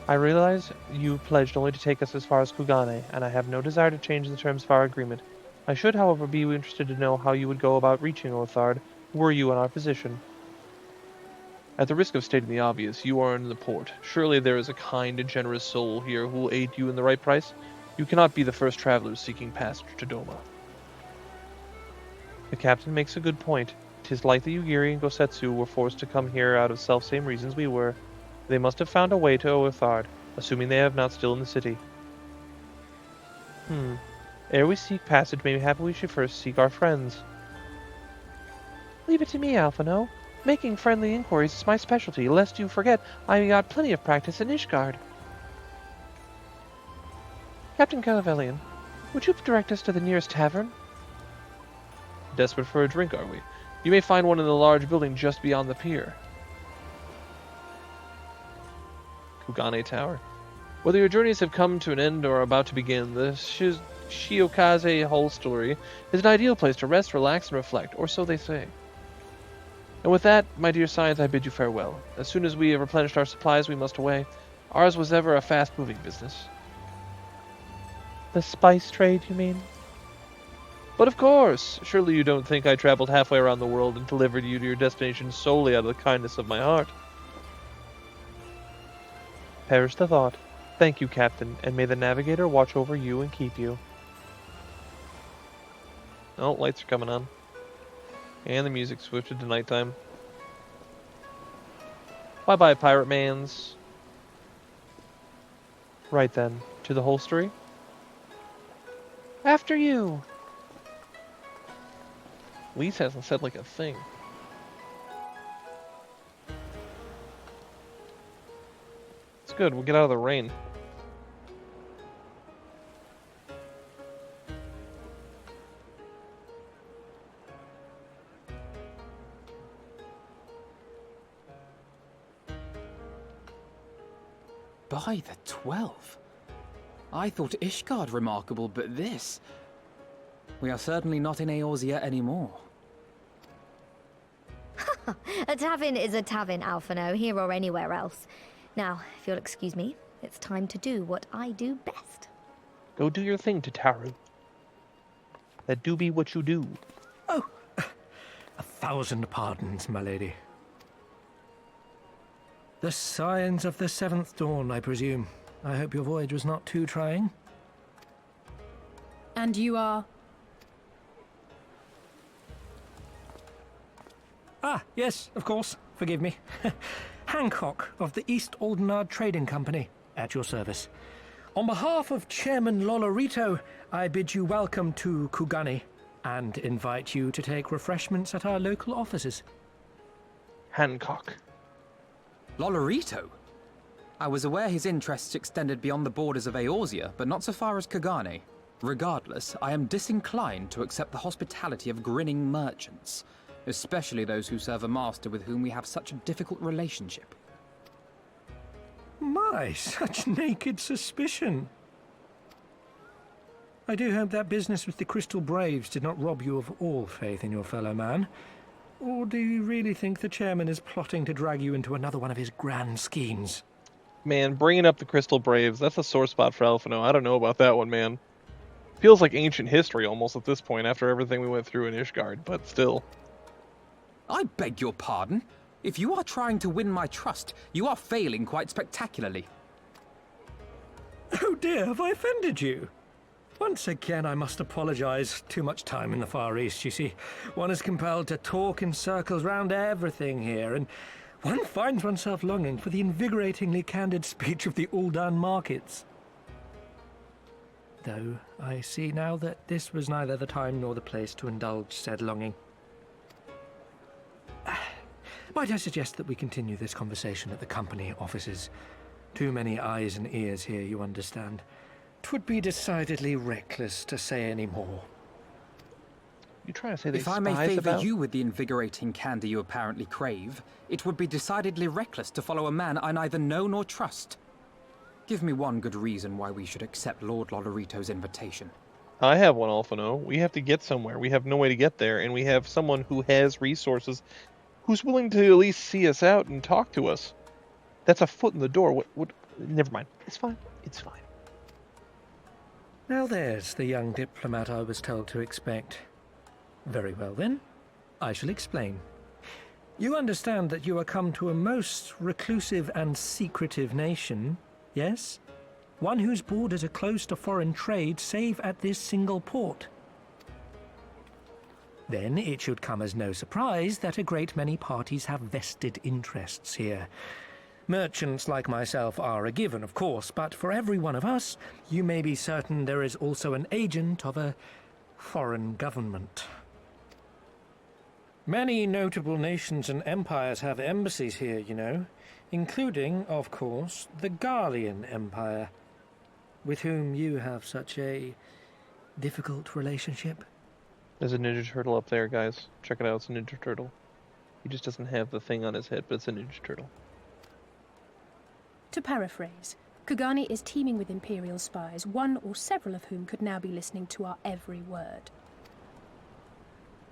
I realize you pledged only to take us as far as Kugane, and I have no desire to change the terms of our agreement. I should, however, be interested to know how you would go about reaching Othard, were you in our position. At the risk of stating the obvious, you are in the port. Surely there is a kind and generous soul here who will aid you in the right price. You cannot be the first travelers seeking passage to Doma. The captain makes a good point. 'Tis likely Yugiri and Gosetsu were forced to come here out of self-same reasons we were. They must have found a way to Othard, assuming they have not still in the city. Ere we seek passage, mayhap we should first seek our friends. Leave it to me, Alphino. Making friendly inquiries is my specialty. Lest you forget, I got plenty of practice in Ishgard. Captain Calavelian, would you direct us to the nearest tavern? Desperate for a drink, are we? You may find one in the large building just beyond the pier. Kugane Tower. Whether your journeys have come to an end or are about to begin, the Shiokaze hostelry is an ideal place to rest, relax, and reflect, or so they say. And with that, my dear science, I bid you farewell. As soon as we have replenished our supplies, we must away. Ours was ever a fast-moving business. The spice trade, you mean? But of course! Surely you don't think I traveled halfway around the world and delivered you to your destination solely out of the kindness of my heart. Perish the thought. Thank you, Captain, and may the Navigator watch over you and keep you. Oh, lights are coming on. And the music switched to nighttime. Bye-bye, Pirate Mans. Right then, to the hostelry? After you! Lise hasn't said like a thing. It's good, we'll get out of the rain. By the 12. I thought Ishgard remarkable, but this... We are certainly not in Eorzea anymore. A tavern is a tavern, Alphino, here or anywhere else. Now, if you'll excuse me, it's time to do what I do best. Go do your thing, Tataru. That do be what you do. Oh, 1,000 pardons, my lady. The signs of the 7th dawn, I presume. I hope your voyage was not too trying. And you are? Ah, yes, of course. Forgive me. Hancock of the East Aldenard Trading Company, at your service. On behalf of Chairman Lolorito, I bid you welcome to Kugane and invite you to take refreshments at our local offices. Hancock. Lolorito? I was aware his interests extended beyond the borders of Eorzea, but not so far as Kugane. Regardless, I am disinclined to accept the hospitality of grinning merchants, especially those who serve a master with whom we have such a difficult relationship. My, such naked suspicion. I do hope that business with the Crystal Braves did not rob you of all faith in your fellow man. Or do you really think the chairman is plotting to drag you into another one of his grand schemes? Man, bringing up the Crystal Braves, that's a sore spot for Alphino. I don't know about that one, man. Feels like ancient history almost at this point after everything we went through in Ishgard, but still. I beg your pardon? If you are trying to win my trust, you are failing quite spectacularly. Oh dear, have I offended you? Once again, I must apologize. Too much time in the Far East, you see. One is compelled to talk in circles round everything here, and one finds oneself longing for the invigoratingly candid speech of the Uldan markets. Though I see now that this was neither the time nor the place to indulge said longing. Might I suggest that we continue this conversation at the company offices? Too many eyes and ears here, you understand. 'Twould be decidedly reckless to say any more. You trying to say they If I may favor about? you with the invigorating candy you apparently crave, it would be decidedly reckless to follow a man I neither know nor trust. Give me one good reason why we should accept Lord Lolorito's invitation. I have one, Alphino. We have to get somewhere. We have no way to get there, and we have someone who has resources who's willing to at least see us out and talk to us. That's a foot in the door. What? Never mind. It's fine. It's fine. Now there's the young diplomat I was told to expect. Very well then, I shall explain. You understand that you are come to a most reclusive and secretive nation, yes? One whose borders are closed to foreign trade save at this single port. Then it should come as no surprise that a great many parties have vested interests here. Merchants like myself are a given, of course, but for every one of us, you may be certain there is also an agent of a foreign government. Many notable nations and empires have embassies here, you know, including, of course, the Garlean Empire, with whom you have such a difficult relationship. There's a Ninja Turtle up there, guys. Check it out, it's a Ninja Turtle. He just doesn't have the thing on his head, but it's a Ninja Turtle. To paraphrase, Kugane is teeming with Imperial spies, one or several of whom could now be listening to our every word.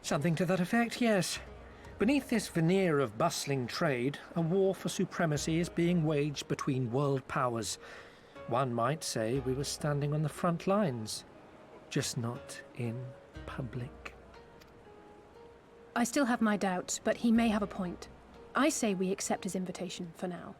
Something to that effect, yes. Beneath this veneer of bustling trade, a war for supremacy is being waged between world powers. One might say we were standing on the front lines, just not in public. I still have my doubts, but he may have a point. I say we accept his invitation for now.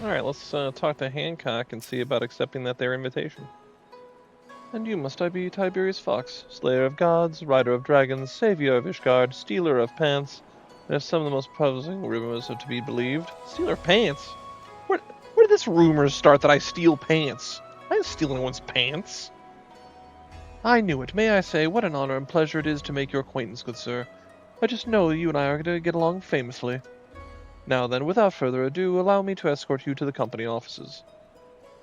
Alright, let's talk to Hancock and see about accepting their invitation. And you must I be Tiberius Fox, slayer of gods, rider of dragons, savior of Ishgard, stealer of pants, and if some of the most puzzling rumors are to be believed, stealer of pants? Where did this rumors start that I steal pants? I didn't steal anyone's pants. I knew it. May I say, what an honor and pleasure it is to make your acquaintance, good sir. I just know you and I are going to get along famously. Now then, without further ado, allow me to escort you to the company offices.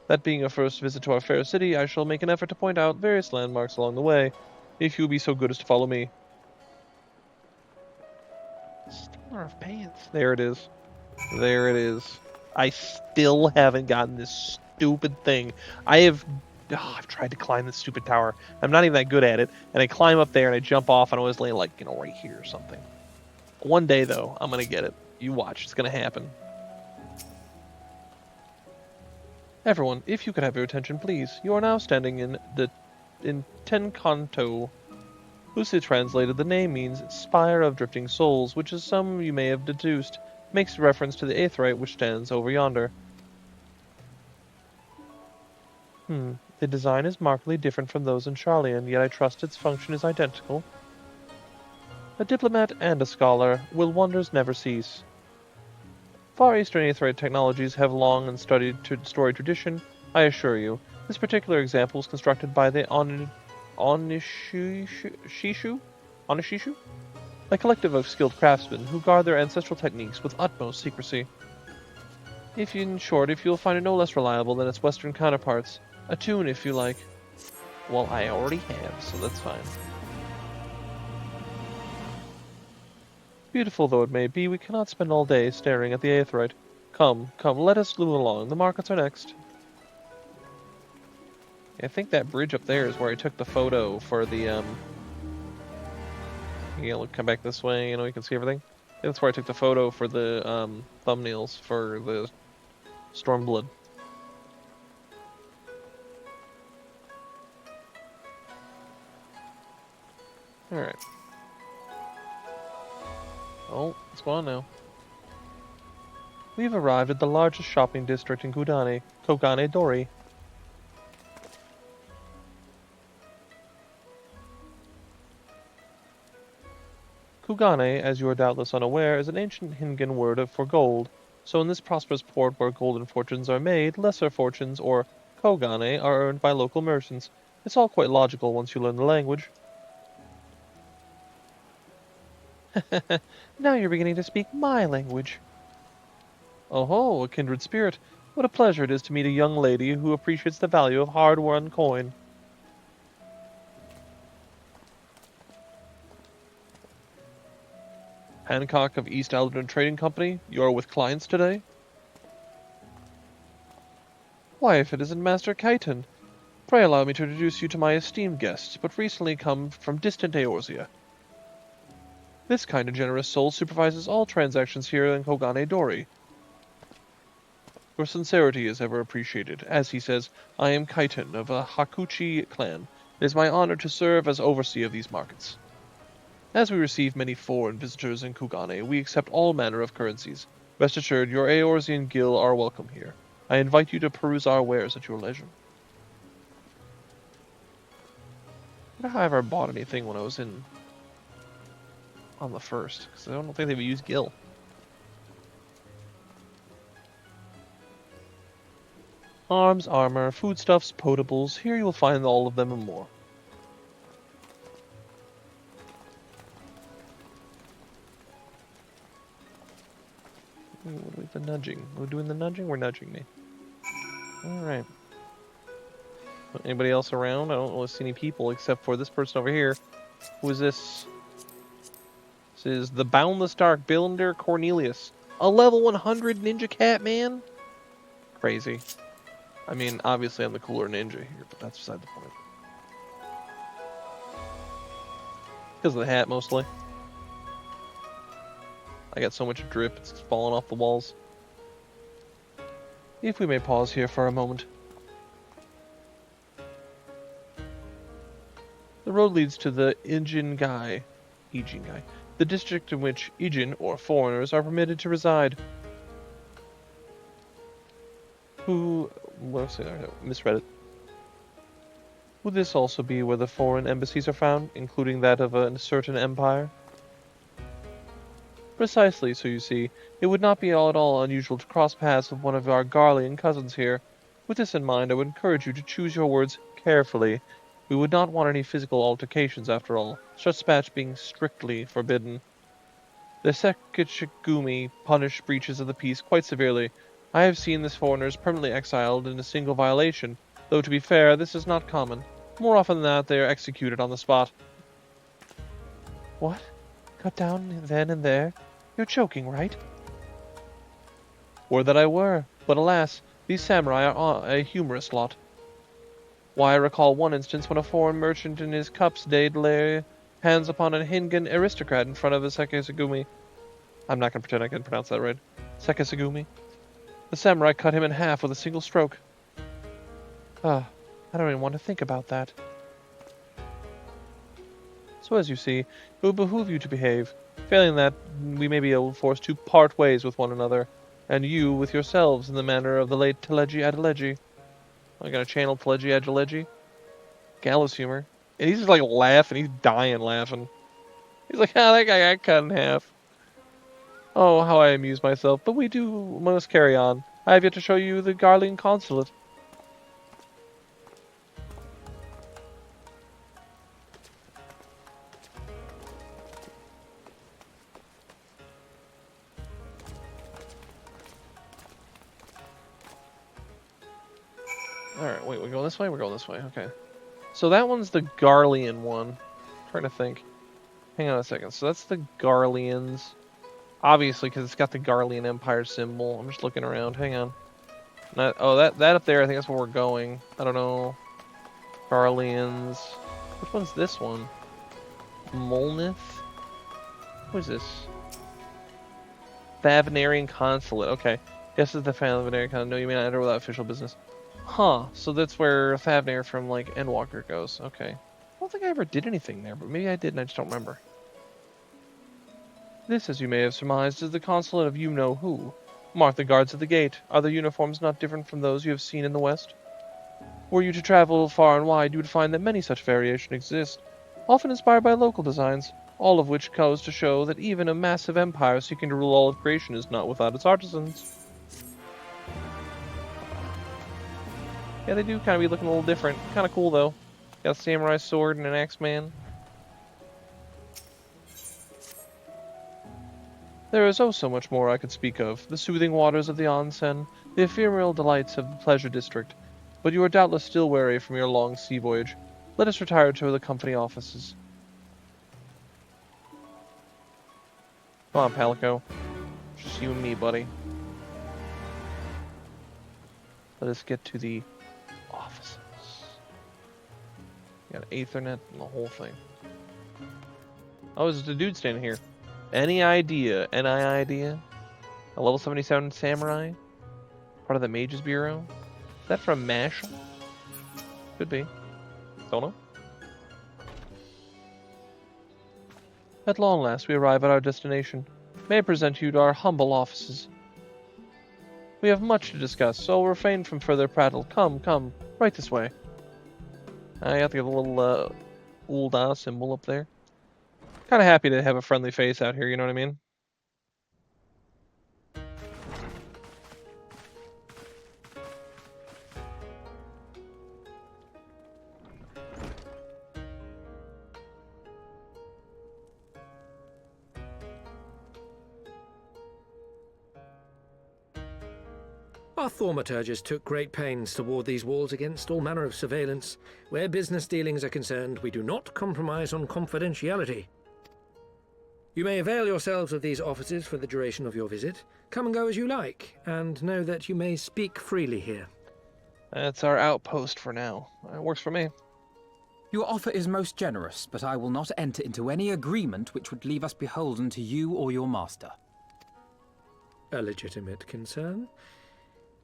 That being a first visit to our fair city, I shall make an effort to point out various landmarks along the way, if you will be so good as to follow me. Stealer of pants. There it is. There it is. I still haven't gotten this stupid thing. I've tried to climb this stupid tower. I'm not even that good at it, and I climb up there and I jump off and I always land like, right here or something. One day though, I'm gonna get it. You watch, it's gonna happen. Everyone, if you could have your attention, please. You are now standing in Tenkanto. Loosely translated, the name means Spire of Drifting Souls, which, as some you may have deduced, makes reference to the Aetheryte which stands over yonder. The design is markedly different from those in Charlian, yet I trust its function is identical. A diplomat and a scholar, will wonders never cease? Far Eastern Aetheryte technologies have long and storied tradition, I assure you. This particular example was constructed by the Onishishu, a collective of skilled craftsmen who guard their ancestral techniques with utmost secrecy. In short, if you'll find it no less reliable than its Western counterparts, attune if you like. Well, I already have, so that's fine. Beautiful though it may be, we cannot spend all day staring at the Aetheryte. Come, let us move along. The markets are next. I think that bridge up there is where I took the photo for the, come back this way, you can see everything. That's where I took the photo for the, thumbnails for the Stormblood. Alright. Oh, let's go on now. We've arrived at the largest shopping district in Kugane Dori. Kugane, as you are doubtless unaware, is an ancient Hingan word for gold, so in this prosperous port where golden fortunes are made, lesser fortunes, or Kogane, are earned by local merchants. It's all quite logical once you learn the language. Now you're beginning to speak my language. Oh-ho, a kindred spirit. What a pleasure it is to meet a young lady who appreciates the value of hard-won coin. Hancock of East Aldern Trading Company, you are with clients today? Why, if it isn't Master Kaiton. Pray allow me to introduce you to my esteemed guests, but recently come from distant Eorzea. This kind and generous soul supervises all transactions here in Kugane Dori. Your sincerity is ever appreciated. As he says, I am Kaiton of a Hakuchi clan. It is my honor to serve as overseer of these markets. As we receive many foreign visitors in Kugane, we accept all manner of currencies. Rest assured, your Eorzean gil are welcome here. I invite you to peruse our wares at your leisure. I wonder if I ever bought anything when I was on the first, because I don't think they've used Gil. Arms, armor, foodstuffs, potables. Here you will find all of them and more. What are we, the nudging? We're doing the nudging? We're nudging me. Alright. Anybody else around? I don't really see any people except for this person over here. Who is this? This is the Boundless Dark Billander Cornelius. A level 100 ninja cat, man? Crazy. I mean, obviously I'm the cooler ninja here, but that's beside the point. Because of the hat, mostly. I got so much drip, it's falling off the walls. If we may pause here for a moment. The road leads to the Ijin Gai, the district in which Ijin, or foreigners, are permitted to reside. Misread it. Would this also be where the foreign embassies are found, including that of a certain empire? Precisely, so you see, it would not be at all unusual to cross paths with one of our Garlean cousins here. With this in mind, I would encourage you to choose your words carefully. We would not want any physical altercations, after all, such speech being strictly forbidden. The Sekishigumi punish breaches of the peace quite severely. I have seen this foreigners permanently exiled in a single violation, though to be fair, this is not common. More often than not, they are executed on the spot. What? Cut down then and there? You're joking, right? Would that I were, but alas, these samurai are a humorous lot. Why, I recall one instance when a foreign merchant in his cups dade lay hands upon a Hingan aristocrat in front of a Sekisagumi. I'm not going to pretend I can pronounce that right. Sekisagumi. The samurai cut him in half with a single stroke. I don't even want to think about that. So as you see, it would behoove you to behave. Failing that, we may be forced to part ways with one another, and you with yourselves in the manner of the late Teleji Adeleji. I gotta channel Teleji Adeleji. Gallows humor. And he's just like laughing, he's dying laughing. He's like, that guy got cut in half. Oh, how I amuse myself, but we must carry on. I have yet to show you the Garlean consulate. Alright, wait, we're going this way? We're going this way, okay. So that one's the Garlean one. I'm trying to think. Hang on a second. So that's the Garleans. Obviously, because it's got the Garlean Empire symbol. I'm just looking around. Hang on. That up there, I think that's where we're going. I don't know. Garleans. Which one's this one? Molnith? What is this? Thavenarian Consulate. Okay. Yes, it's the Thavenarian Consulate. No, you may not enter without official business. Huh. So that's where Thavnir from, like, Endwalker goes. Okay. I don't think I ever did anything there, but maybe I did and I just don't remember. This, as you may have surmised, is the consulate of you-know-who. Mark the guards at the gate. Are their uniforms not different from those you have seen in the West? Were you to travel far and wide, you would find that many such variations exist, often inspired by local designs, all of which goes to show that even a massive empire seeking to rule all of creation is not without its artisans. Yeah, they do kind of be looking a little different. Kind of cool, though. Got a samurai sword and an axeman. There is oh so much more I could speak of. The soothing waters of the onsen, the ephemeral delights of the pleasure district. But you are doubtless still weary from your long sea voyage. Let us retire to the company offices. Come on, Palico. Just you and me, buddy. Let us get to the offices. You got Aethernet and the whole thing. Oh, there's just a dude standing here. Any idea? Any idea? A level 77 samurai? Part of the Mages Bureau? Is that from MASH? Could be. Don't know. At long last, we arrive at our destination. May I present you to our humble offices? We have much to discuss, so refrain from further prattle. Come, right this way. I got the little Ulda symbol up there. Kind of happy to have a friendly face out here, you know what I mean? Our thaumaturges took great pains to ward these walls against all manner of surveillance. Where business dealings are concerned, we do not compromise on confidentiality. You may avail yourselves of these offices for the duration of your visit. Come and go as you like, and know that you may speak freely here. That's our outpost for now. It works for me. Your offer is most generous, but I will not enter into any agreement which would leave us beholden to you or your master. A legitimate concern.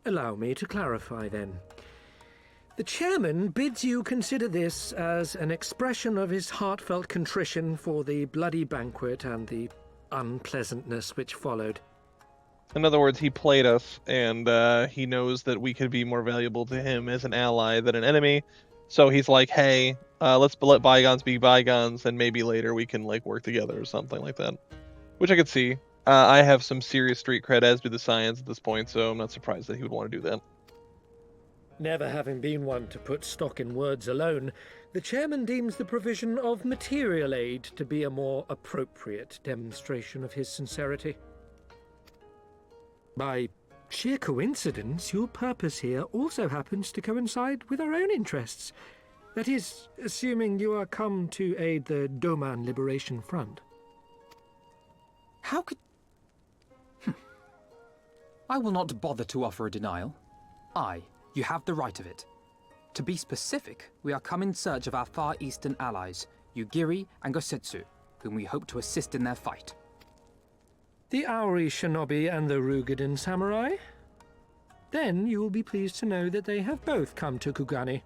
Allow me to clarify, then. The chairman bids you consider this as an expression of his heartfelt contrition for the bloody banquet and the unpleasantness which followed. In other words, he played us, and he knows that we could be more valuable to him as an ally than an enemy. So he's like, hey, let's let bygones be bygones, and maybe later we can like work together or something like that. Which I could see. I have some serious street cred, as do the Scions at this point, so I'm not surprised that he would want to do that. Never having been one to put stock in words alone, the chairman deems the provision of material aid to be a more appropriate demonstration of his sincerity. By sheer coincidence, your purpose here also happens to coincide with our own interests. That is, assuming you are come to aid the Doman Liberation Front. How could... I will not bother to offer a denial. You have the right of it. To be specific, we are come in search of our Far Eastern allies, Yugiri and Gosetsu, whom we hope to assist in their fight. The Aori Shinobi and the Rugadan Samurai? Then you will be pleased to know that they have both come to Kugane.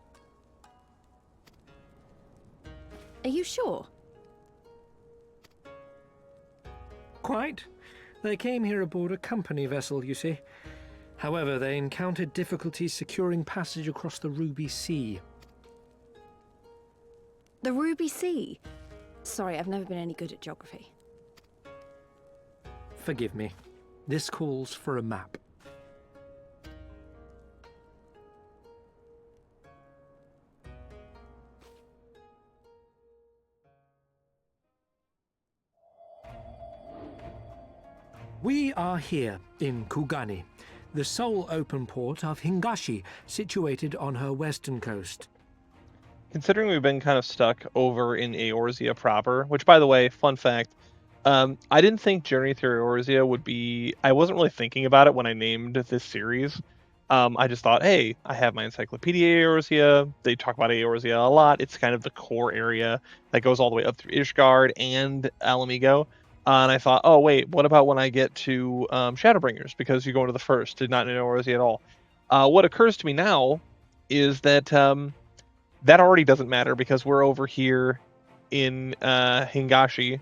Are you sure? Quite. They came here aboard a company vessel, you see. However, they encountered difficulties securing passage across the Ruby Sea. The Ruby Sea? Sorry, I've never been any good at geography. Forgive me. This calls for a map. We are here in Kugane, the sole open port of Hingashi, situated on her western coast. Considering we've been kind of stuck over in Eorzea proper, which, by the way, fun fact, I didn't think Journey Through Eorzea would be... I wasn't really thinking about it when I named this series. I just thought, hey, I have my Encyclopedia Eorzea. They talk about Eorzea a lot. It's kind of the core area that goes all the way up through Ishgard and Alamigo. And I thought, oh, wait, what about when I get to Shadowbringers? Because you go into the first, did not know Eorzea at all. What occurs to me now is that that already doesn't matter because we're over here in Hingashi.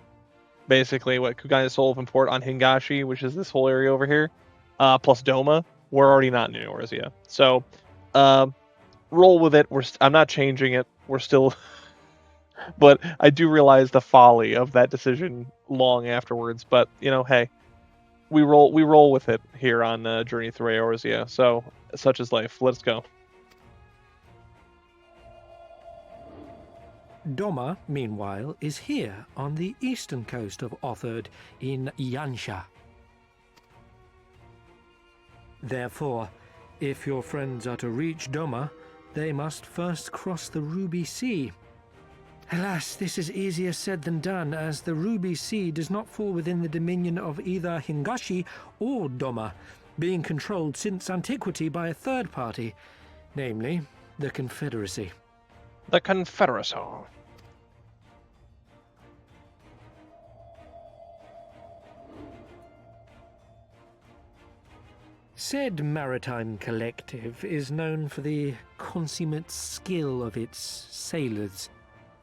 Basically, what Kugane Soul Open Port on Hingashi, which is this whole area over here, plus Doma, we're already not in Eorzea. So, roll with it. I'm not changing it. We're still... But I do realize the folly of that decision long afterwards. But, you know, hey, we roll with it here on Journey Through Eorzea. So, such is life. Let's go. Doma, meanwhile, is here on the eastern coast of Otherd in Yansha. Therefore, if your friends are to reach Doma, they must first cross the Ruby Sea. Alas, this is easier said than done, as the Ruby Sea does not fall within the dominion of either Hingashi or Doma, being controlled since antiquity by a third party, namely the Confederacy. The Confederacy. Said maritime collective is known for the consummate skill of its sailors,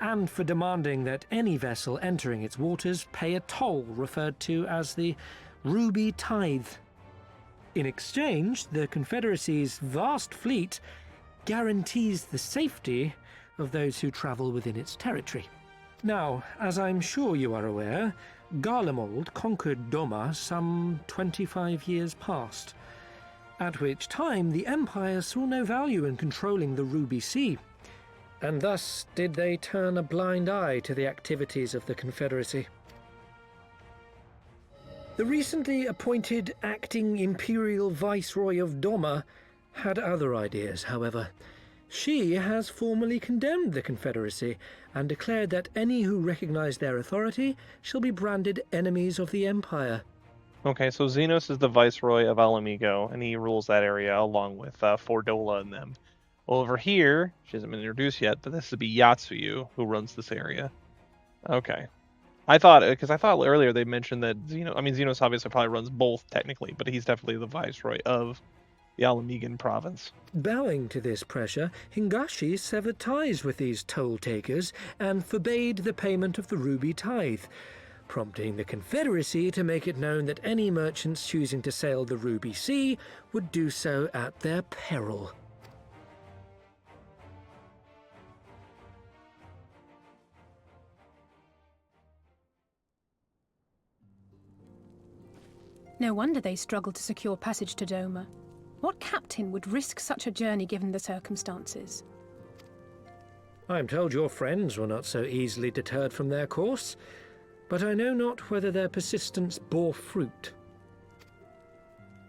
and for demanding that any vessel entering its waters pay a toll referred to as the Ruby Tithe. In exchange, the Confederacy's vast fleet guarantees the safety of those who travel within its territory. Now, as I'm sure you are aware, Garlemald conquered Doma some 25 years past, at which time the Empire saw no value in controlling the Ruby Sea, and thus did they turn a blind eye to the activities of the Confederacy. The recently appointed acting Imperial Viceroy of Doma had other ideas, however. She has formally condemned the Confederacy and declared that any who recognize their authority shall be branded enemies of the Empire. Okay, so Xenos is the Viceroy of Alamigo, and he rules that area along with Fordola and them. Well, over here, she hasn't been introduced yet, but this would be Yatsuyu, who runs this area. Okay. I thought earlier they mentioned that Xenos obviously probably runs both technically, but he's definitely the Viceroy of the Alamigan province. Bowing to this pressure, Hingashi severed ties with these toll-takers and forbade the payment of the ruby tithe, prompting the Confederacy to make it known that any merchants choosing to sail the Ruby Sea would do so at their peril. No wonder they struggled to secure passage to Doma. What captain would risk such a journey given the circumstances? I'm told your friends were not so easily deterred from their course, but I know not whether their persistence bore fruit.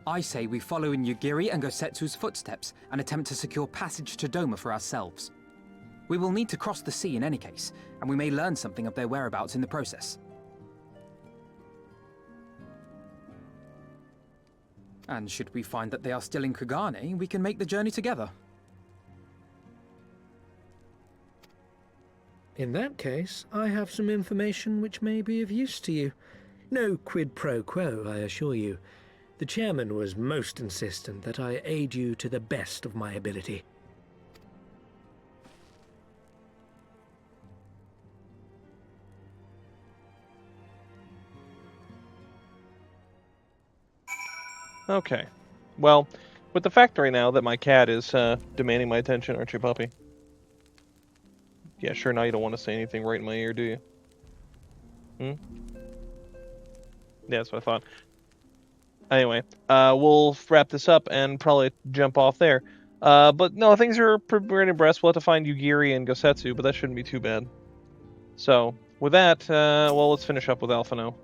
I say we follow in Yugiri and Gosetsu's footsteps and attempt to secure passage to Doma for ourselves. We will need to cross the sea in any case, and we may learn something of their whereabouts in the process. And should we find that they are still in Kugane, we can make the journey together. In that case, I have some information which may be of use to you. No quid pro quo, I assure you. The chairman was most insistent that I aid you to the best of my ability. Okay. Well, with the fact right now that my cat is demanding my attention, aren't you, puppy? Yeah, sure, now you don't want to say anything right in my ear, do you? Hmm? Yeah, that's what I thought. Anyway, we'll wrap this up and probably jump off there. But no, things are pretty abreast. We'll have to find Yugiri and Gosetsu, but that shouldn't be too bad. So, with that, well, let's finish up with Alphino.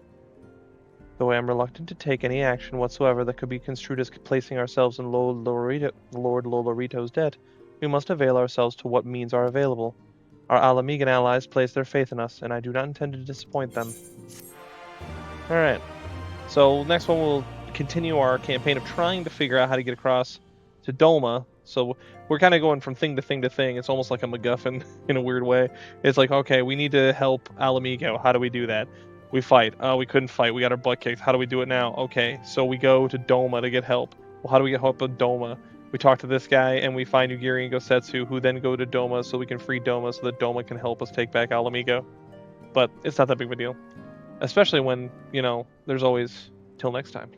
Though I am reluctant to take any action whatsoever that could be construed as placing ourselves in Lord Lolorito's debt, we must avail ourselves to what means are available. Our Alamigan allies place their faith in us, and I do not intend to disappoint them. Alright, so next one we'll continue our campaign of trying to figure out how to get across to Doma. So we're kind of going from thing to thing to thing. It's almost like a MacGuffin in a weird way. It's like, okay, we need to help Alamigo. How do we do that? We fight. Oh, we couldn't fight. We got our butt kicked. How do we do it now? Okay, so we go to Doma to get help. Well, how do we get help with Doma? We talk to this guy, and we find Yugiri and Gosetsu, who then go to Doma so we can free Doma so that Doma can help us take back Alamigo. But it's not that big of a deal. Especially when, there's always till next time.